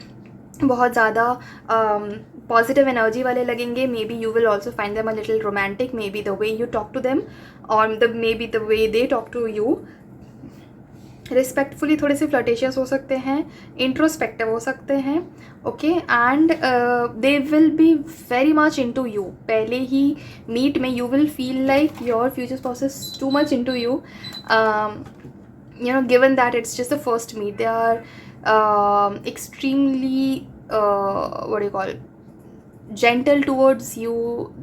बहुत ज़्यादा पॉजिटिव एनर्जी वाले लगेंगे. Maybe you will also find them a little romantic, maybe the way you talk to them और maybe the way they talk to you. Respectfully थोड़े से फ्लर्टेशियस हो सकते हैं, इंट्रोस्पेक्टिव हो सकते हैं. Okay, and they will be very much into you. पहले ही मीट में you will feel like your future spouse is too much into you. You know, given that it's just the first meet, they are extremely what do you call, gentle towards you.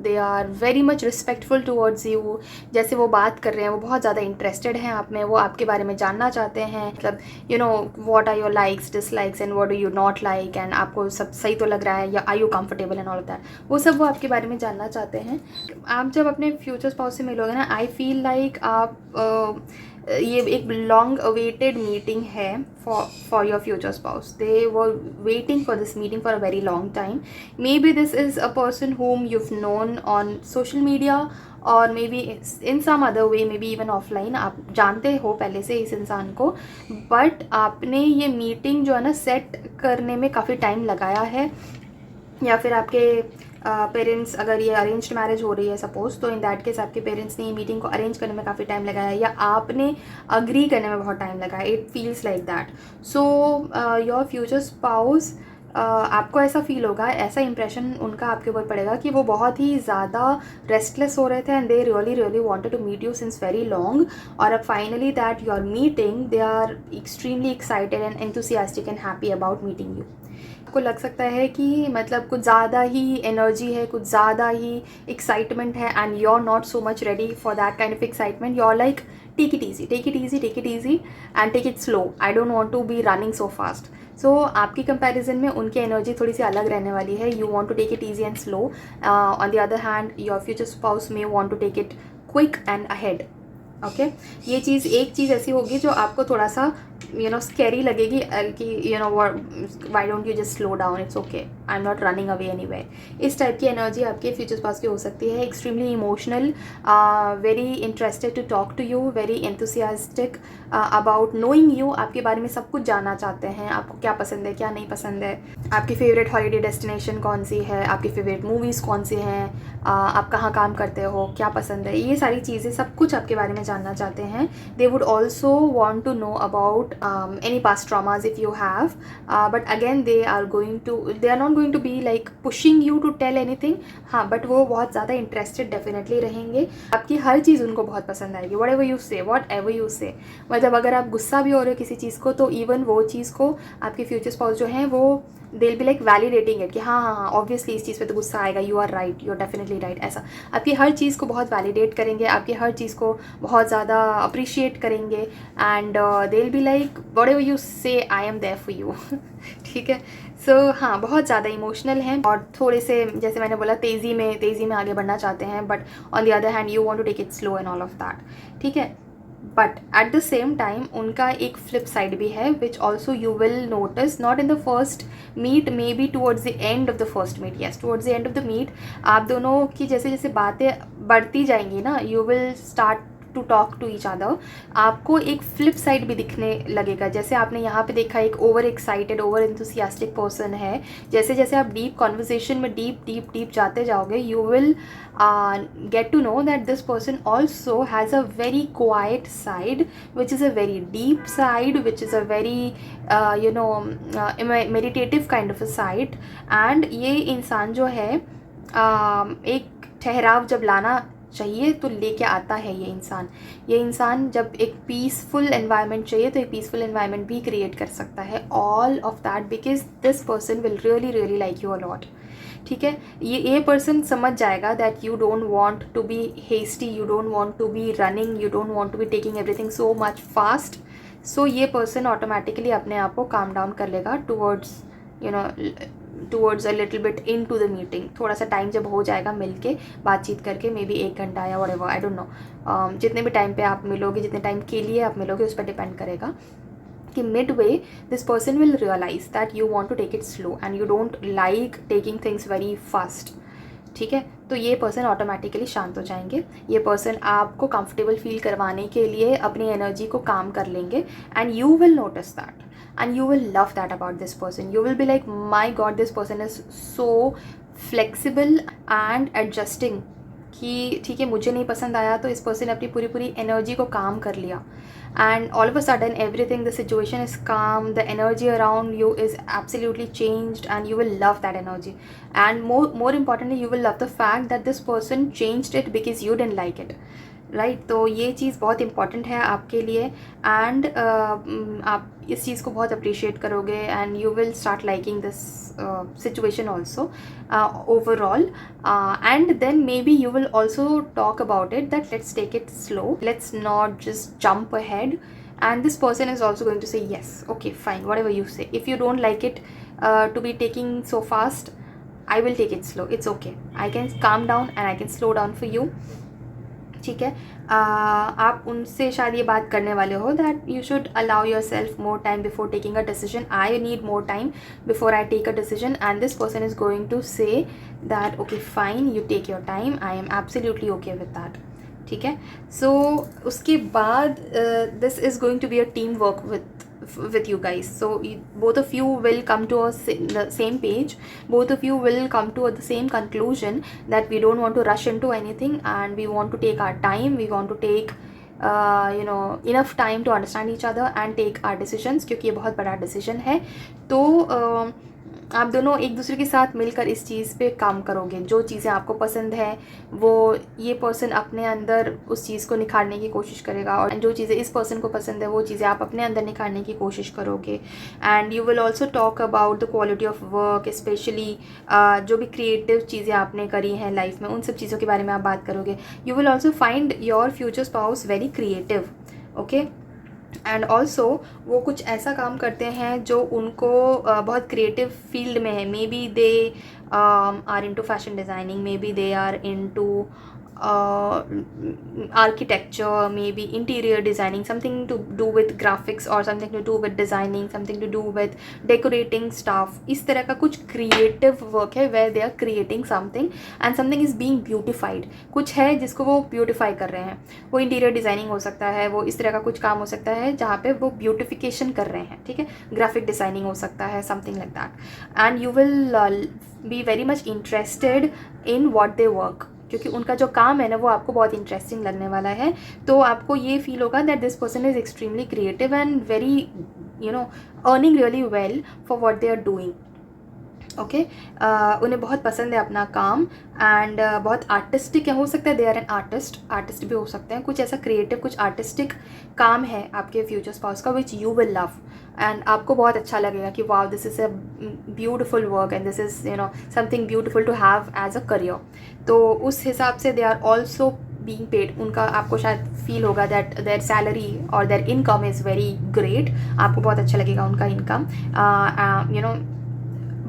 They are very much respectful towards you. जैसे वो बात कर रहे हैं, वो बहुत ज़्यादा interested हैं आप में, वो आपके बारे में जानना चाहते हैं. मतलब you know, what are your likes, dislikes and what do you not like, and आपको सब सही तो लग रहा है या are you comfortable and all of that. वो सब वो आपके बारे में जानना चाहते हैं. आप जब अपने फ्यूचर स्पाउस से मिलोगे ना, आई फील लाइक आप ये एक लॉन्ग अवेटेड मीटिंग है for your future spouse. They were waiting for this meeting for a very long time. Maybe this is a person whom you've known on social media और maybe in some other way, maybe even offline. आप जानते हो पहले से इस इंसान को, but आपने ये मीटिंग जो है ना सेट करने में काफ़ी टाइम लगाया है. या फिर आपके पेरेंट्स, अगर ये अरेंज्ड मैरिज हो रही है सपोज, तो इन दैट केस आपके पेरेंट्स ने ये मीटिंग को अरेंज करने में काफ़ी टाइम लगाया, या आपने अग्री करने में बहुत टाइम लगाया. It feels like that. So your future spouse, आपको ऐसा फील होगा, ऐसा इंप्रेशन उनका आपके ऊपर पड़ेगा कि वो बहुत ही ज़्यादा रेस्टलेस हो रहे थे and they really really wanted to meet you since very long. और अब finally that your meeting, they are extremely excited and enthusiastic and happy about meeting you. आपको लग सकता है कि मतलब कुछ ज़्यादा ही एनर्जी है, कुछ ज़्यादा ही एक्साइटमेंट है, and you are not so much ready for that kind of excitement. You are like, take it easy, take it easy, take it easy and take it slow. I don't want to be running so fast. So आपकी comparison में उनकी energy थोड़ी सी अलग रहने वाली है. You want to take it easy and slow. On the other hand, your future spouse may want to take it quick and ahead. Okay, ये चीज़, एक चीज़ ऐसी होगी जो आपको थोड़ा सा स्कैरी लगेगी कि why don't you just slow down, it's okay, I am not running away any way. इस टाइप की एनर्जी आपके फ्यूचर पास की हो सकती है. Extremely emotional, very interested to talk to you, very enthusiastic about knowing you. आपके बारे में सब कुछ जानना चाहते हैं, आपको क्या पसंद है, क्या नहीं पसंद है, आपकी फेवरेट हॉलीडे डेस्टिनेशन कौन सी है, आपकी फेवरेट मूवीज़ कौन सी हैं, आप कहाँ काम करते हो, क्या पसंद है, ये सारी चीज़ें सब कुछ आपके बारे में जानना चाहते हैं. They would also want to know about any past traumas if you have, but again they are not going to be like pushing you to tell anything. हाँ, but वो बहुत ज़्यादा interested definitely रहेंगे. आपकी हर चीज़ उनको बहुत पसंद आएगी. whatever you say, मतलब अगर आप गुस्सा भी हो रहे हो किसी चीज़ को, तो इवन वो चीज़ को आपके फ्यूचर स्पाउस जो हैं वो they'll be like validating it कि हाँ, ऑब्वियसली इस चीज़ पे तो गुस्सा आएगा, you are right, you are definitely right. ऐसा आपकी हर चीज़ को बहुत वैलिडेट करेंगे, आपकी हर चीज़ को बहुत ज़्यादा अप्रिशिएट करेंगे, and they'll be like whatever you say, I am there for you. ठीक है. सो हाँ, बहुत ज़्यादा इमोशनल हैं और थोड़े से, जैसे मैंने बोला, तेज़ी में आगे बढ़ना चाहते हैं, but on the other hand you want to take it slow and all of that. ठीक है. But at the same time उनका एक फ्लिप साइड भी है, which also you will notice, not in the first meet, maybe towards the end of the first meet. Yes, towards the end of the meet आप दोनों की जैसे जैसे बातें बढ़ती जाएंगी ना, you will start to talk to each other. आपको एक फ्लिप साइड भी दिखने लगेगा. जैसे आपने यहाँ पे देखा, एक over excited, over enthusiastic person है. जैसे जैसे आप डीप कॉन्वर्सेशन में डीप जाते जाओगे, you will get to know that this person also has a very quiet side, which is a very deep side, which is a very meditative kind of a side. and ये इंसान जो है एक ठहराव जब लाना चाहिए तो लेके आता है ये इंसान जब एक पीसफुल एनवायरनमेंट चाहिए तो एक पीसफुल एनवायरनमेंट भी क्रिएट कर सकता है, all of that because this person will really really like you a lot. ठीक है, ये पर्सन समझ जाएगा that you don't want to be hasty, you don't want to be running, you don't want to be taking everything so much fast. So ये person automatically अपने आप को काम डाउन कर लेगा towards towards a little bit into the meeting. थोड़ा सा time जब हो जाएगा मिल के बातचीत करके, मे बी 1 घंटा या व्हाटएवर, आई डोंट नो, जितने भी टाइम पे आप मिलोगे, जितने टाइम के लिए आप मिलोगे उस पर डिपेंड करेगा कि midway this person will realise that you want to take it slow and you don't like taking things very fast. ठीक है, तो ये पर्सन ऑटोमेटिकली शांत हो जाएंगे। ये पर्सन आपको कंफर्टेबल फील करवाने के लिए अपनी एनर्जी को काम कर लेंगे and you will notice that and you will love that about this person. You will be like, my god, this person is so flexible and adjusting कि ठीक है मुझे नहीं पसंद आया तो इस पर्सन ने अपनी पूरी एनर्जी को काम कर लिया and all of a sudden everything, the situation is calm, the energy around you is absolutely changed and you will love that energy and more importantly you will love the fact that this person changed it because you didn't like it, right. तो ये चीज़ बहुत important है आपके लिए and आप इस चीज़ को बहुत अप्रिशिएट करोगे and you will start liking this situation also overall and then maybe you will also talk about it that let's take it slow, let's not just jump ahead and this person is also going to say yes, okay fine, whatever you say, if you don't like it to be taking so fast, I will take it slow, it's okay, I can calm down and I can slow down for you। ठीक है, आप उनसे शायद ये बात करने वाले हो that you should allow yourself more time before taking a decision, I need more time before I take a decision and this person is going to say that okay fine, you take your time, I am absolutely okay with that. ठीक है, so उसके बाद this is going to be a team work with you guys, so both of you will come to the same page, both of you will come to the same conclusion that we don't want to rush into anything and we want to take our time, we want to take enough time to understand each other and take our decisions, क्योंकि ये बहुत बड़ा decision है। तो आप दोनों एक दूसरे के साथ मिलकर इस चीज़ पे काम करोगे। जो चीज़ें आपको पसंद है वो ये पर्सन अपने अंदर उस चीज़ को निखारने की कोशिश करेगा और जो चीज़ें इस पर्सन को पसंद है वो चीज़ें आप अपने अंदर निखारने की कोशिश करोगे and you will also talk about the quality of work, specially जो भी क्रिएटिव चीज़ें आपने करी हैं लाइफ में उन सब चीज़ों के बारे में आप बात करोगे। You will also find your future spouse very creative, okay. And also वो कुछ ऐसा काम करते हैं जो उनको बहुत क्रिएटिव फील्ड में है, maybe they are into fashion designing, maybe they are into architecture, maybe interior designing, something to do with graphics or something to do with designing, something to do with decorating stuff। इस तरह का कुछ creative work है where they are creating something and something is being beautified। कुछ है जिसको वो beautify कर रहे हैं, वो interior designing हो सकता है, वो इस तरह का कुछ काम हो सकता है जहाँ पे वो beautification कर रहे हैं, ठीक है, graphic designing हो सकता है, something like that and you will be very much interested in what they work, क्योंकि उनका जो काम है ना वो आपको बहुत इंटरेस्टिंग लगने वाला है। तो आपको ये फील होगा that this person is extremely creative and very earning really well for what they are doing, okay. उन्हें बहुत पसंद है अपना काम एंड बहुत आर्टिस्टिक हो सकता है, दे आर एन आर्टिस्ट भी हो सकते हैं, कुछ ऐसा क्रिएटिव कुछ आर्टिस्टिक काम है आपके फ्यूचर स्पाउस का which you will love and आपको बहुत अच्छा लगेगा कि wow this is a beautiful work and this is something beautiful to have as a career. तो उस हिसाब से they are also being paid, उनका आपको शायद फील होगा दैट देयर सैलरी और their income is very great, आपको बहुत अच्छा लगेगा उनका income.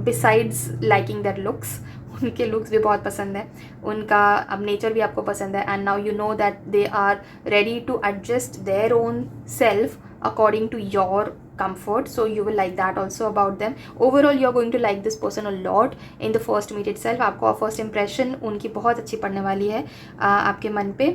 Besides liking their looks, उनके लुक्स भी बहुत पसंद है, उनका अब नेचर भी आपको पसंद है and now you know that they are ready to adjust their own self according to your comfort, so you will like that also about them। overall you are going to like this person a lot in the first meet itself। आपको first impression उनकी बहुत अच्छी पड़ने वाली है आपके मन पे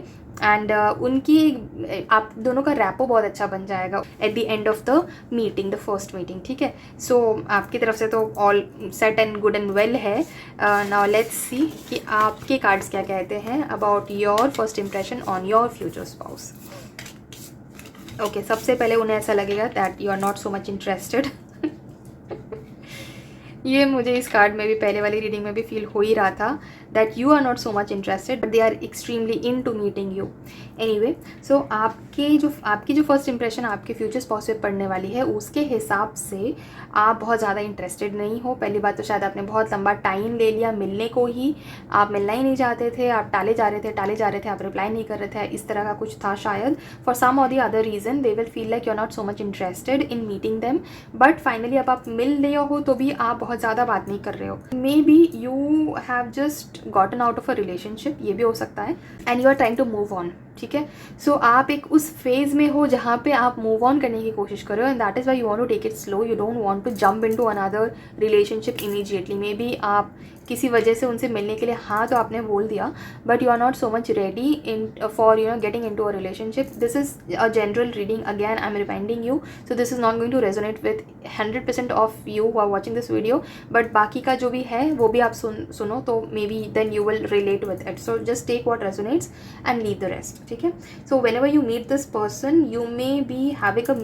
एंड उनकी आप दोनों का रैपो बहुत अच्छा बन जाएगा at the end of the meeting, the first meeting, ठीक है। सो आपकी तरफ से तो all set and good and well है। नाउ लेट्स सी कि आपके कार्ड्स क्या कहते हैं about your first impression on your future spouse. सबसे पहले उन्हें ऐसा लगेगा that you are not so much interested ये मुझे इस कार्ड में भी पहले वाली रीडिंग में भी फील हो ही रहा था that you are not so much interested but they are extremely into meeting you. Anyway, so आपकी जो फर्स्ट इंप्रेशन आपके फ्यूचर स्पाउस पे पड़ने वाली है उसके हिसाब से आप बहुत ज़्यादा इंटरेस्टेड नहीं हो। पहली बात तो शायद आपने बहुत लंबा टाइम ले लिया मिलने को ही, आप मिलना ही नहीं चाहते थे, आप टाले जा रहे थे, आप रिप्लाई नहीं कर रहे थे, इस तरह का कुछ था शायद। फॉर सम और the other reason they will feel like you are not so much interested in meeting them, but finally अब आप मिल रहे हो तो भी आप बहुत ज़्यादा बात नहीं कर रहे हो। Maybe you have just gotten out of a relationship, ये भी हो सकता है, and you are trying to move on. ठीक है, सो आप एक उस फेज़ में हो जहाँ पे आप मूव ऑन करने की कोशिश कर रहे हो, and that is why you want to take it slow, you don't want to jump into another relationship immediately. Maybe आप किसी वजह से उनसे मिलने के लिए हाँ तो आपने बोल दिया, but you are not so much ready in for getting into a relationship. This is a general reading, again I am reminding you, so this is not going to resonate with 100% of you who are watching this video, but बाकी का जो भी है वो भी आप सुनो तो maybe then you will relate with it. So just take what resonates and leave the rest. ठीक है, so whenever you meet this person you may be having a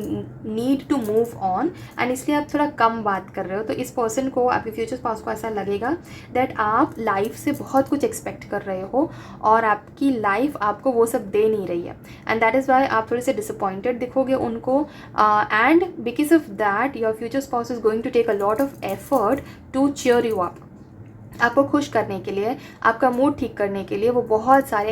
need to move on, and इसलिए आप थोड़ा कम बात कर रहे हो। तो इस पर्सन को, आपके फ्यूचर स्पाउस को ऐसा लगेगा दैट आप लाइफ से बहुत कुछ एक्सपेक्ट कर रहे हो और आपकी लाइफ आपको वो सब दे नहीं रही है, एंड दैट इज़ वाई आप थोड़े से डिसअपॉइंटेड दिखोगे उनको, and because of that your future spouse is going to take a lot of effort to cheer you up. आपको खुश करने के लिए, आपका मूड ठीक करने के लिए वो बहुत सारे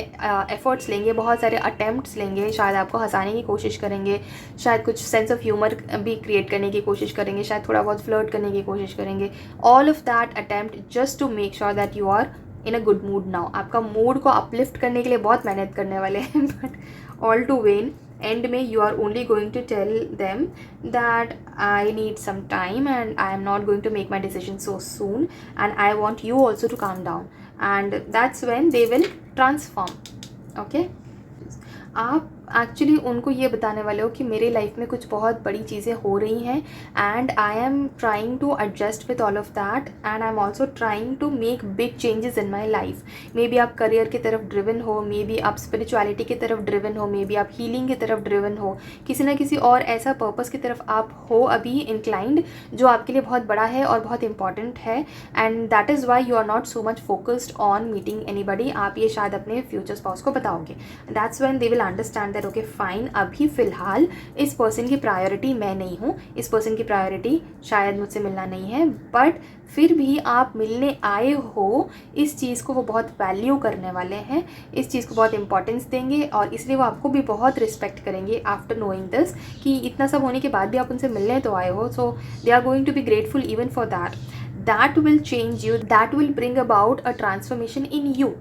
एफर्ट्स लेंगे, बहुत सारे अटेम्प्ट्स लेंगे, शायद आपको हंसाने की कोशिश करेंगे, शायद कुछ सेंस ऑफ ह्यूमर भी क्रिएट करने की कोशिश करेंगे, शायद थोड़ा बहुत फ्लर्ट करने की कोशिश करेंगे। All of that attempt just to make sure that you are in a good mood now. आपका मूड को अपलिफ्ट करने के लिए बहुत मेहनत करने वाले हैं, but all to when end में you are only going to tell them that I need some time and I am not going to make my decision so soon and I want you also to calm down, and that's when they will transform. Okay, आप actually उनको ये बताने वाले हो कि मेरे life में कुछ बहुत बड़ी चीज़ें हो रही हैं and I am trying to adjust with all of that and I am also trying to make big changes in my life. Maybe आप करियर की तरफ ड्रिवन हो, मे बी आप स्पिरिचुअलिटी की तरफ ड्रिवन हो, मे बी आप healing की तरफ ड्रिवन हो, किसी ना किसी और ऐसा पर्पस की तरफ आप हो अभी इंक्लाइंड जो आपके लिए बहुत बड़ा है और बहुत इंपॉर्टेंट है, and that is why you are not so much focused on meeting anybody. आप ये शायद अपने फ्यूचर स्पाउस को बताओगे, that's when they will understand that okay fine, अभी फ़िलहाल इस पर्सन की प्रायोरिटी मैं नहीं हूँ, इस पर्सन की प्रायोरिटी शायद मुझसे मिलना नहीं है, बट फिर भी आप मिलने आए हो, इस चीज़ को वो बहुत वैल्यू करने वाले हैं, इस चीज़ को बहुत इंपॉर्टेंस देंगे और इसलिए वो आपको भी बहुत रिस्पेक्ट करेंगे आफ्टर नोइंग दिस कि इतना सब होने के बाद भी आप उनसे मिलने तो आए हो। So they are going to be grateful even for that will change you, that will bring about a transformation in you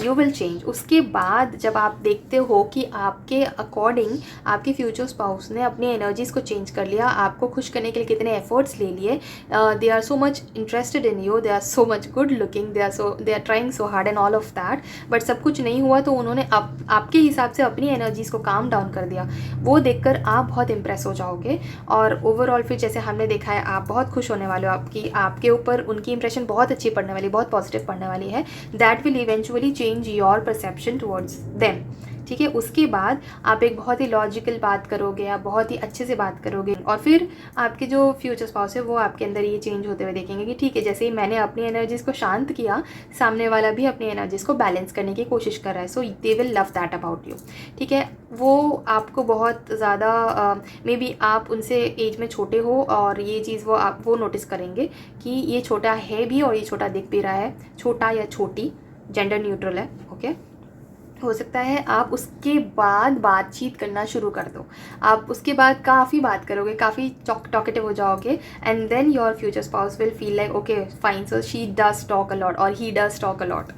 will change. उसके बाद जब आप देखते हो कि आपके अकॉर्डिंग आपके फ्यूचर स्पाउस ने अपनी एनर्जीज़ को चेंज कर लिया, आपको खुश करने के लिए कितने एफर्ट्स ले लिए, they are so much interested in you, they are so much good looking, they are trying so hard and all of that, but सब कुछ नहीं हुआ तो उन्होंने आपके हिसाब से अपनी एनर्जीज़ को काम डाउन कर दिया। वो देखकर आप बहुत इम्प्रेस हो जाओगे और ओवरऑल फिर जैसे हमने देखा है आप बहुत खुश होने वाले हो, आपके ऊपर उनकी इंप्रेशन बहुत अच्छी पड़ने वाली, बहुत पॉजिटिव पड़ने वाली है। That will eventually change your perception towards them. ठीक है, उसके बाद आप एक बहुत ही लॉजिकल बात करोगे, आप बहुत ही अच्छे से बात करोगे और फिर आपके जो फ्यूचर स्पाउस है वो आपके अंदर ये चेंज होते हुए देखेंगे कि ठीक है, जैसे ही मैंने अपनी एनर्जीज़ को शांत किया, सामने वाला भी अपनी एनर्जीज़ को बैलेंस करने की कोशिश कर रहा है। So they will love that about you. ठीक है, वो आपको बहुत ज़्यादा मे बी आप उनसे एज में छोटे हो और ये चीज़ वो नोटिस करेंगे कि ये छोटा है भी और ये छोटा दिख भी रहा है, छोटा या छोटी जेंडर न्यूट्रल है। ओके, हो सकता है आप उसके बाद बातचीत करना शुरू कर दो, आप उसके बाद काफ़ी बात करोगे, काफ़ी टॉकेटिव हो जाओगे, and then your future spouse will feel like okay fine, so she does talk a lot और he does talk a lot.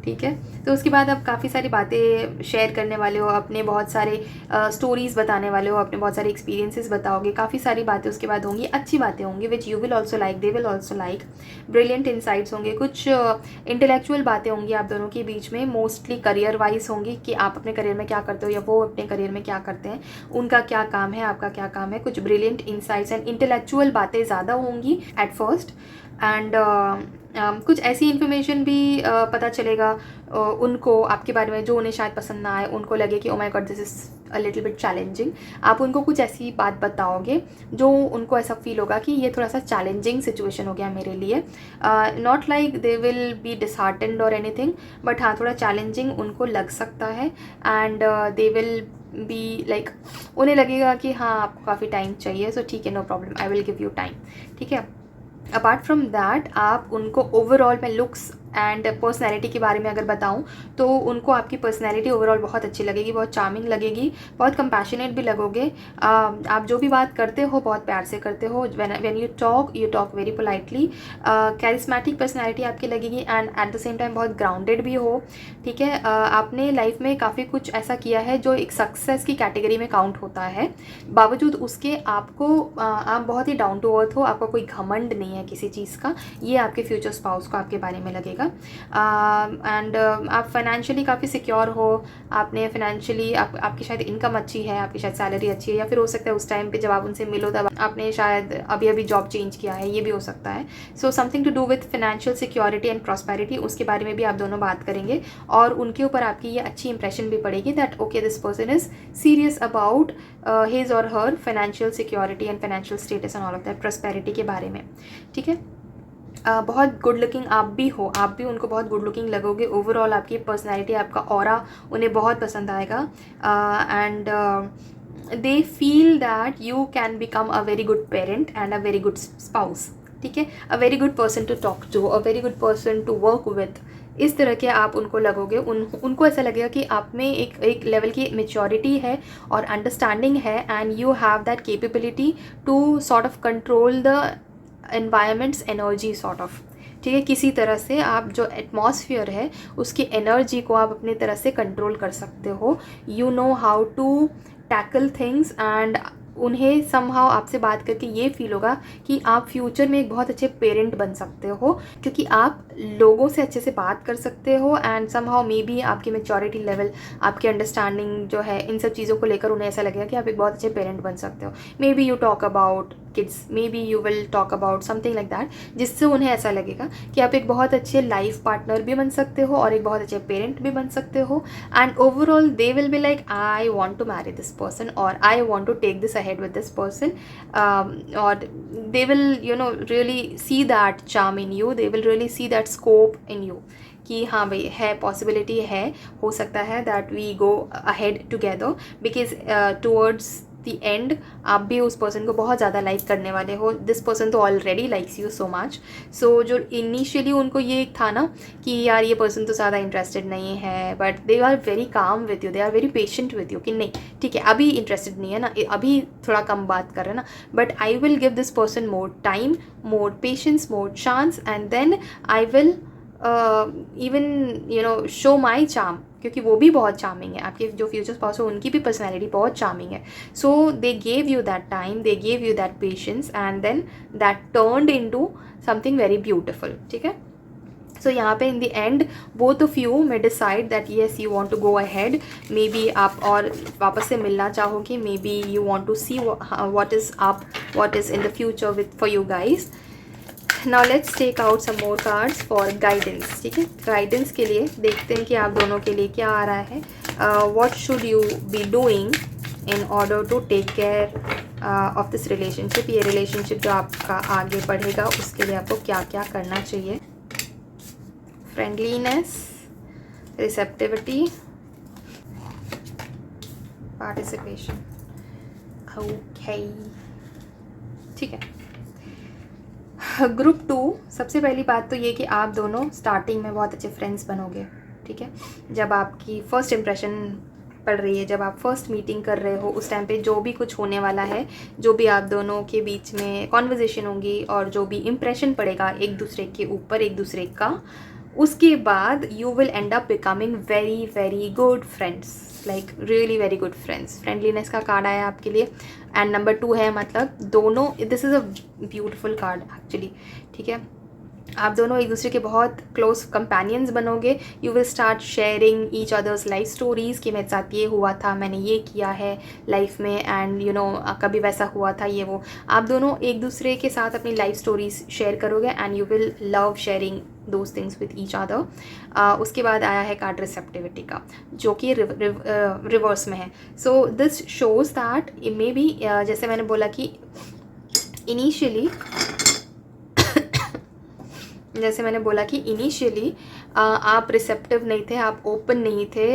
ठीक है, तो उसके बाद आप काफ़ी सारी बातें शेयर करने वाले हो, अपने बहुत सारे स्टोरीज़ बताने वाले हो, अपने बहुत सारे एक्सपीरियंसेस बताओगे, काफ़ी सारी बातें उसके बाद होंगी, अच्छी बातें होंगी विच you will also like, they will also like, brilliant insights होंगे, कुछ इंटेलेक्चुअल बातें होंगी आप दोनों के बीच में, मोस्टली करियर वाइज होंगी कि आप अपने करियर में क्या करते हो या वो अपने करियर में क्या करते हैं, उनका क्या काम है, आपका क्या काम है, कुछ ब्रिलियंट इंसाइट्स एंड इंटेलेक्चुअल बातें ज़्यादा होंगी एट फर्स्ट, एंड कुछ ऐसी इन्फॉर्मेशन भी पता चलेगा उनको आपके बारे में जो उन्हें शायद पसंद ना आए, उनको लगे कि oh my God this is a little bit challenging. आप उनको कुछ ऐसी बात बताओगे जो उनको ऐसा फील होगा कि ये थोड़ा सा चैलेंजिंग सिचुएशन हो गया मेरे लिए। Not like they will B disheartened और एनीथिंग, बट हाँ थोड़ा चैलेंजिंग उनको लग सकता है। And they will be like, उन्हें लगेगा कि हाँ आपको काफ़ी टाइम चाहिए, सो ठीक है, no problem, I will give you time, ठीक है। अपार्ट फ्रॉम दैट आप उनको ओवरऑल में लुक्स एंड पर्सनैलिटी के बारे में अगर बताऊँ तो उनको आपकी पर्सनैलिटी ओवरऑल बहुत अच्छी लगेगी, बहुत चार्मिंग लगेगी, बहुत कंपैशनेट भी लगोगे। आप जो भी बात करते हो बहुत प्यार से करते हो। When you talk very politely. Charismatic personality आपकी लगेगी and at the same time बहुत ग्राउंडेड भी हो, ठीक है। आपने लाइफ में काफ़ी कुछ ऐसा किया है जो एक सक्सेस की कैटेगरी में काउंट होता है, बावजूद उसके आपको आप बहुत ही डाउन टू अर्थ हो, आपका कोई घमंड नहीं है किसी चीज़ का, ये आपके फ्यूचर स्पाउस को आपके बारे में लगेगा। एंड आप फाइनेंशियली काफ़ी सिक्योर हो, आपने फाइनेंशियली आपकी शायद इनकम अच्छी है, आपकी शायद सैलरी अच्छी है, या फिर हो सकता है उस टाइम पे जब आप उनसे मिलो तब आपने शायद अभी अभी जॉब चेंज किया है, ये भी हो सकता है। So something to do with financial security and prosperity, उसके बारे में भी आप दोनों बात करेंगे और उनके ऊपर आपकी ये अच्छी इंप्रेशन भी पड़ेगी that okay this person is serious about his और her financial security and financial status and all of that, prosperity के बारे में, ठीक है। बहुत गुड लुकिंग आप भी हो, आप भी उनको बहुत गुड लुकिंग लगोगे। ओवरऑल आपकी पर्सनैलिटी, आपका ऑरा उन्हें बहुत पसंद आएगा। And they feel that you can become a very good parent and a very good spouse, ठीक है, a very good person to talk to, a very good person to work with. इस तरह के आप उनको लगोगे। उनको ऐसा लगेगा कि आप में एक लेवल की मेच्योरिटी है और अंडरस्टैंडिंग है and you have that capability to sort of control the environment's energy sort of, ठीक है। किसी तरह से आप जो एटमॉस्फेयर है उसकी एनर्जी को आप अपनी तरह से कंट्रोल कर सकते हो। You know how to tackle things and उन्हें समहाउ आपसे बात करके ये फील होगा कि आप फ्यूचर में एक बहुत अच्छे पेरेंट बन सकते हो, क्योंकि आप लोगों से अच्छे से बात कर सकते हो एंड समहाउ मे बी आपकी मेच्योरिटी लेवल, आपकी अंडरस्टैंडिंग जो है इन सब चीज़ों को लेकर उन्हें ऐसा लगेगा कि आप एक बहुत अच्छे पेरेंट बन सकते हो। Maybe you talk about kids, may be you will talk about something like that, जिससे उन्हें ऐसा लगेगा कि आप एक बहुत अच्छे लाइफ पार्टनर भी बन सकते हो और एक बहुत अच्छे पेरेंट भी बन सकते हो। And overall they will be like I want to marry this person और I want to take this ahead with this person, और they will really see that charm in you, they will really see that scope in you कि हाँ भाई है, possibility है, हो सकता है that we go ahead together, because towards the end आप भी उस पर्सन को बहुत ज़्यादा लाइक करने वाले हो। दिस पर्सन तो already likes you so much. So जो इनिशियली उनको ये था ना कि यार ये पर्सन तो ज़्यादा इंटरेस्टेड नहीं है, but they are very calm with you, they are very patient with you कि नहीं ठीक है अभी इंटरेस्टेड नहीं है ना, अभी थोड़ा कम बात कर रहे हैं ना, but I will give this person more time, more patience, more chance and then I will even show my charm, क्योंकि वो भी बहुत चार्मिंग है। आपके जो फ्यूचर स्पाउस हो उनकी भी पर्सनैलिटी बहुत चार्मिंग है। So they gave you that time, they gave you that patience and then that turned into something very beautiful, ठीक है। सो यहाँ पे in the end both of you may decide that yes you want to go ahead, maybe आप और वापस से मिलना चाहोगे, maybe you want to see what is in the future with for you guys. Now let's take out some more cards for guidance, ठीक है। Guidance के लिए देखते हैं कि आप दोनों के लिए क्या आ रहा है। What should you be doing in order to take care of this relationship, ये रिलेशनशिप जो आपका आगे बढ़ेगा उसके लिए आपको क्या क्या करना चाहिए। फ्रेंडलीनेस, रिसेप्टिविटी, पार्टिसिपेशन, ओके ठीक है। ग्रुप 2, सबसे पहली बात तो ये कि आप दोनों स्टार्टिंग में बहुत अच्छे फ्रेंड्स बनोगे, ठीक है। जब आपकी फ़र्स्ट इम्प्रेशन पड़ रही है, जब आप फर्स्ट मीटिंग कर रहे हो, उस टाइम पे जो भी कुछ होने वाला है, जो भी आप दोनों के बीच में कॉन्वर्जेसन होंगी और जो भी इम्प्रेशन पड़ेगा एक दूसरे के ऊपर एक दूसरे का, उसके बाद you will and up becoming very very good friends, like really very good friends. Friendliness का कार्ड आया आपके लिए एंड नंबर 2 है, मतलब दोनों, this is a beautiful card actually, ठीक है। आप दोनों एक दूसरे के बहुत क्लोज कंपेनियंस बनोगे. You will start sharing each others life stories कि मेरे साथ ये हुआ था, मैंने ये किया है लाइफ में, एंड यू नो कभी वैसा हुआ था ये वो. आप दोनों एक दूसरे के साथ अपनी लाइफ स्टोरीज शेयर करोगे and you will love sharing those things with each other. उसके बाद आया है कार्ड रिसेप्टिविटी का, जो कि रिवर्स में है. So this shows that may be, जैसे मैंने बोला कि इनिशियली आप रिसेप्टिव नहीं थे, आप ओपन नहीं थे,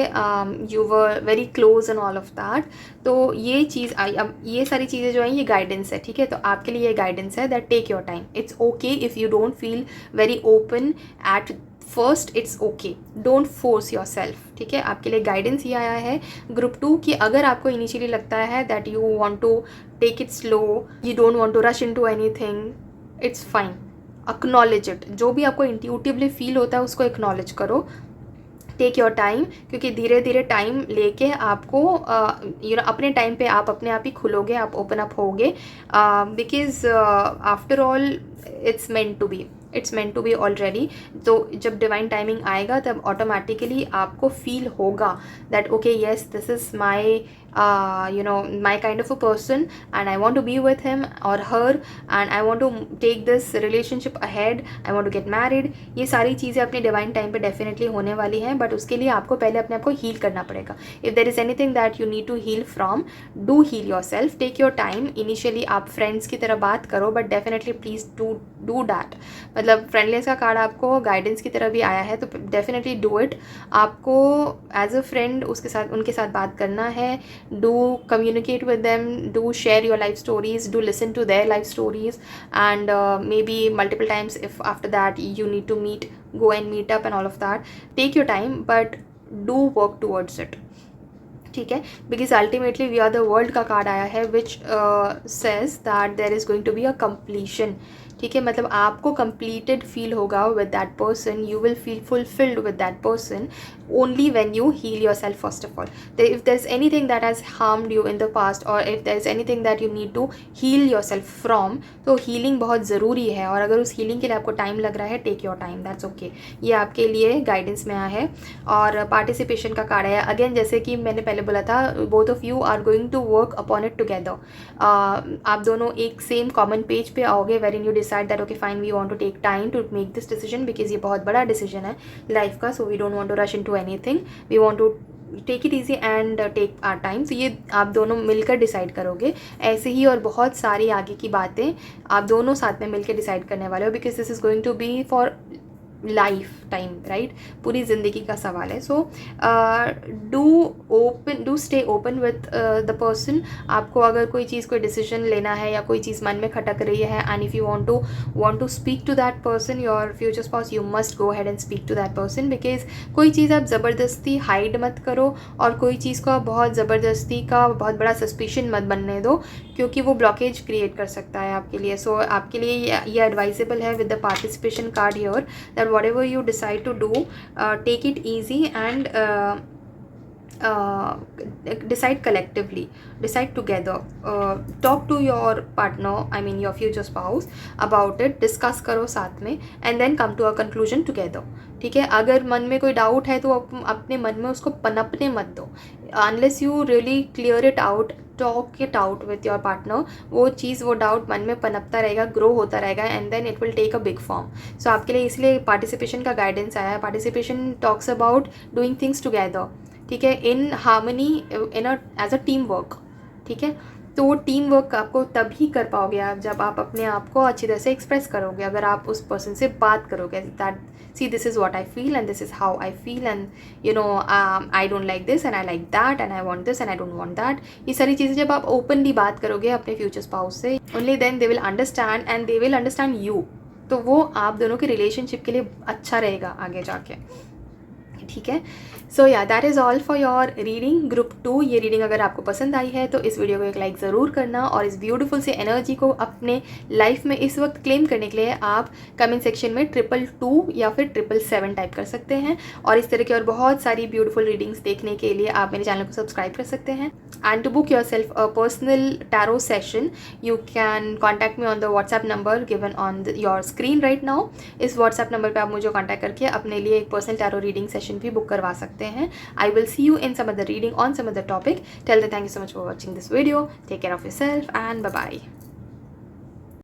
you were very close and all of that. तो ये चीज़ अब ये सारी चीज़ें जो हैं ये गाइडेंस है, ठीक है. तो आपके लिए ये गाइडेंस है that take your time. It's okay if you don't feel very open at first, it's okay, don't force yourself, ठीक है. आपके लिए गाइडेंस ये आया है ग्रुप 2 कि अगर आपको इनिशियली लगता है that you want to take it slow, you don't want to rush into anything, it's fine. Acknowledge it. जो भी आपको इंट्यूटिवली फील होता है उसको एक्नॉलेज करो. टेक योर टाइम, क्योंकि धीरे धीरे टाइम लेके आपको यू नो अपने टाइम पे आप अपने आप ही खुलोगे, आप ओपन अप होगे, because after all it's meant to be already. तो जब डिवाइन टाइमिंग आएगा तब ऑटोमेटिकली आपको फील होगा that okay yes this is my my kind of a person and I want to be with him or her and I want to take this relationship ahead, I want to get married. ये सारी चीज़ें अपनी divine time पे definitely होने वाली हैं, but उसके लिए आपको पहले अपने आप को हील करना पड़ेगा. If there is anything that you need to heal from, do heal yourself, take your time. Initially आप फ्रेंड्स की तरह बात करो, but definitely please do that. मतलब फ्रेंडलेस का कार्ड आपको गाइडेंस की तरह भी आया है, तो डेफिनेटली डू इट. आपको एज अ फ्रेंड उनके साथ बात करना है. Do communicate with them, do share your life stories, do listen to their life stories, and maybe multiple times if after that you need to go and meet up and all of that. Take your time, but do work towards it, ठीक है. Because ultimately we are the world का card आया है which says that there is going to be a completion, ठीक है. मतलब आपको completed feel होगा with that person, you will feel fulfilled with that person only when you heal yourself first of all. If there is anything that has harmed you in the past और if there is anything that you need to heal your self from, तो healing बहुत ज़रूरी है. और अगर उस healing के लिए आपको टाइम लग रहा है, take your time, that's okay. ये आपके लिए गाइडेंस में आया है. और पार्टिसिपेशन का कार्ड है अगेन, जैसे कि मैंने पहले बोला था, both of you are going to work upon it together. आप दोनों एक सेम कॉमन पेज पे आओगे wherein you decide that okay fine we want to take time to make this decision, because ये बहुत बड़ा डिसीजन है life का. So we don't want to rush into anything, we want to take it easy and take our time. तो ये आप दोनों मिलकर डिसाइड करोगे. ऐसे ही और बहुत सारी आगे की बातें आप दोनों साथ में मिलकर डिसाइड करने वाले हो, because this is going to be for lifetime, right, पूरी ज़िंदगी का सवाल है. So do stay open with the person. आपको अगर कोई चीज़, कोई डिसीजन लेना है या कोई चीज़ मन में खटक रही है and if you want to speak to that person, your future spouse, you must go ahead and speak to that person. Because कोई चीज़ आप ज़बरदस्ती हाइड मत करो और कोई चीज़ को बहुत ज़बरदस्ती का बहुत बड़ा सस्पिशन मत बनने दो, क्योंकि वो ब्लॉकेज क्रिएट कर सकता है आपके लिए. सो आपके लिए ये एडवाइजेबल है with the participation card here that whatever you decide to do, take it easy and decide collectively, decide together, talk to your partner, I mean your future spouse about it, discuss करो साथ में and then come to a conclusion together, ठीक है. अगर मन में कोई doubt है तो अपने मन में उसको पनपने मत दो. unless you really clear it out, talk it out with your partner, वो चीज़, वो डाउट मन में पनपता रहेगा, ग्रो होता रहेगा and then it will take a big form. So आपके लिए इसलिए पार्टिसिपेशन का गाइडेंस आया है. Participation talks about doing things together, ठीक है, in harmony, in as a team work, ठीक है. तो वो टीम वर्क आपको तभी कर पाओगे आप जब आप अपने आप को अच्छी तरह से एक्सप्रेस करोगे. अगर आप उस पर्सन से बात करोगे that see this is what I feel and this is how I feel and you know I don't like this and I like that and I want this and I don't want that. ये सारी चीज़ें जब आप openly बात करोगे अपने future spouse से, only then they will understand and they will understand you. तो वो आप दोनों के रिलेशनशिप के लिए अच्छा रहेगा आगे जाके, ठीक है। सो या that is all for your reading group 2। ये रीडिंग अगर आपको पसंद आई है तो इस वीडियो को एक लाइक ज़रूर करना, और इस ब्यूटीफुल से एनर्जी को अपने लाइफ में इस वक्त क्लेम करने के लिए आप कमेंट सेक्शन में 222 या फिर 777 टाइप कर सकते हैं। और इस तरह की और बहुत सारी ब्यूटीफुल रीडिंग्स देखने के लिए आप मेरे चैनल को सब्सक्राइब कर सकते हैं। And to book yourself a personal tarot session you can contact me on the WhatsApp number given on your screen right now. इस व्हाट्सएप नंबर पर आप मुझे कॉन्टैक्ट करके अपने लिए एक पर्सनल टैरो रीडिंग सेशन भी बुक करवा सकते हैं। I will see you in some other reading on some other topic. Till then, thank you so much for watching this video. Take care of yourself and bye bye.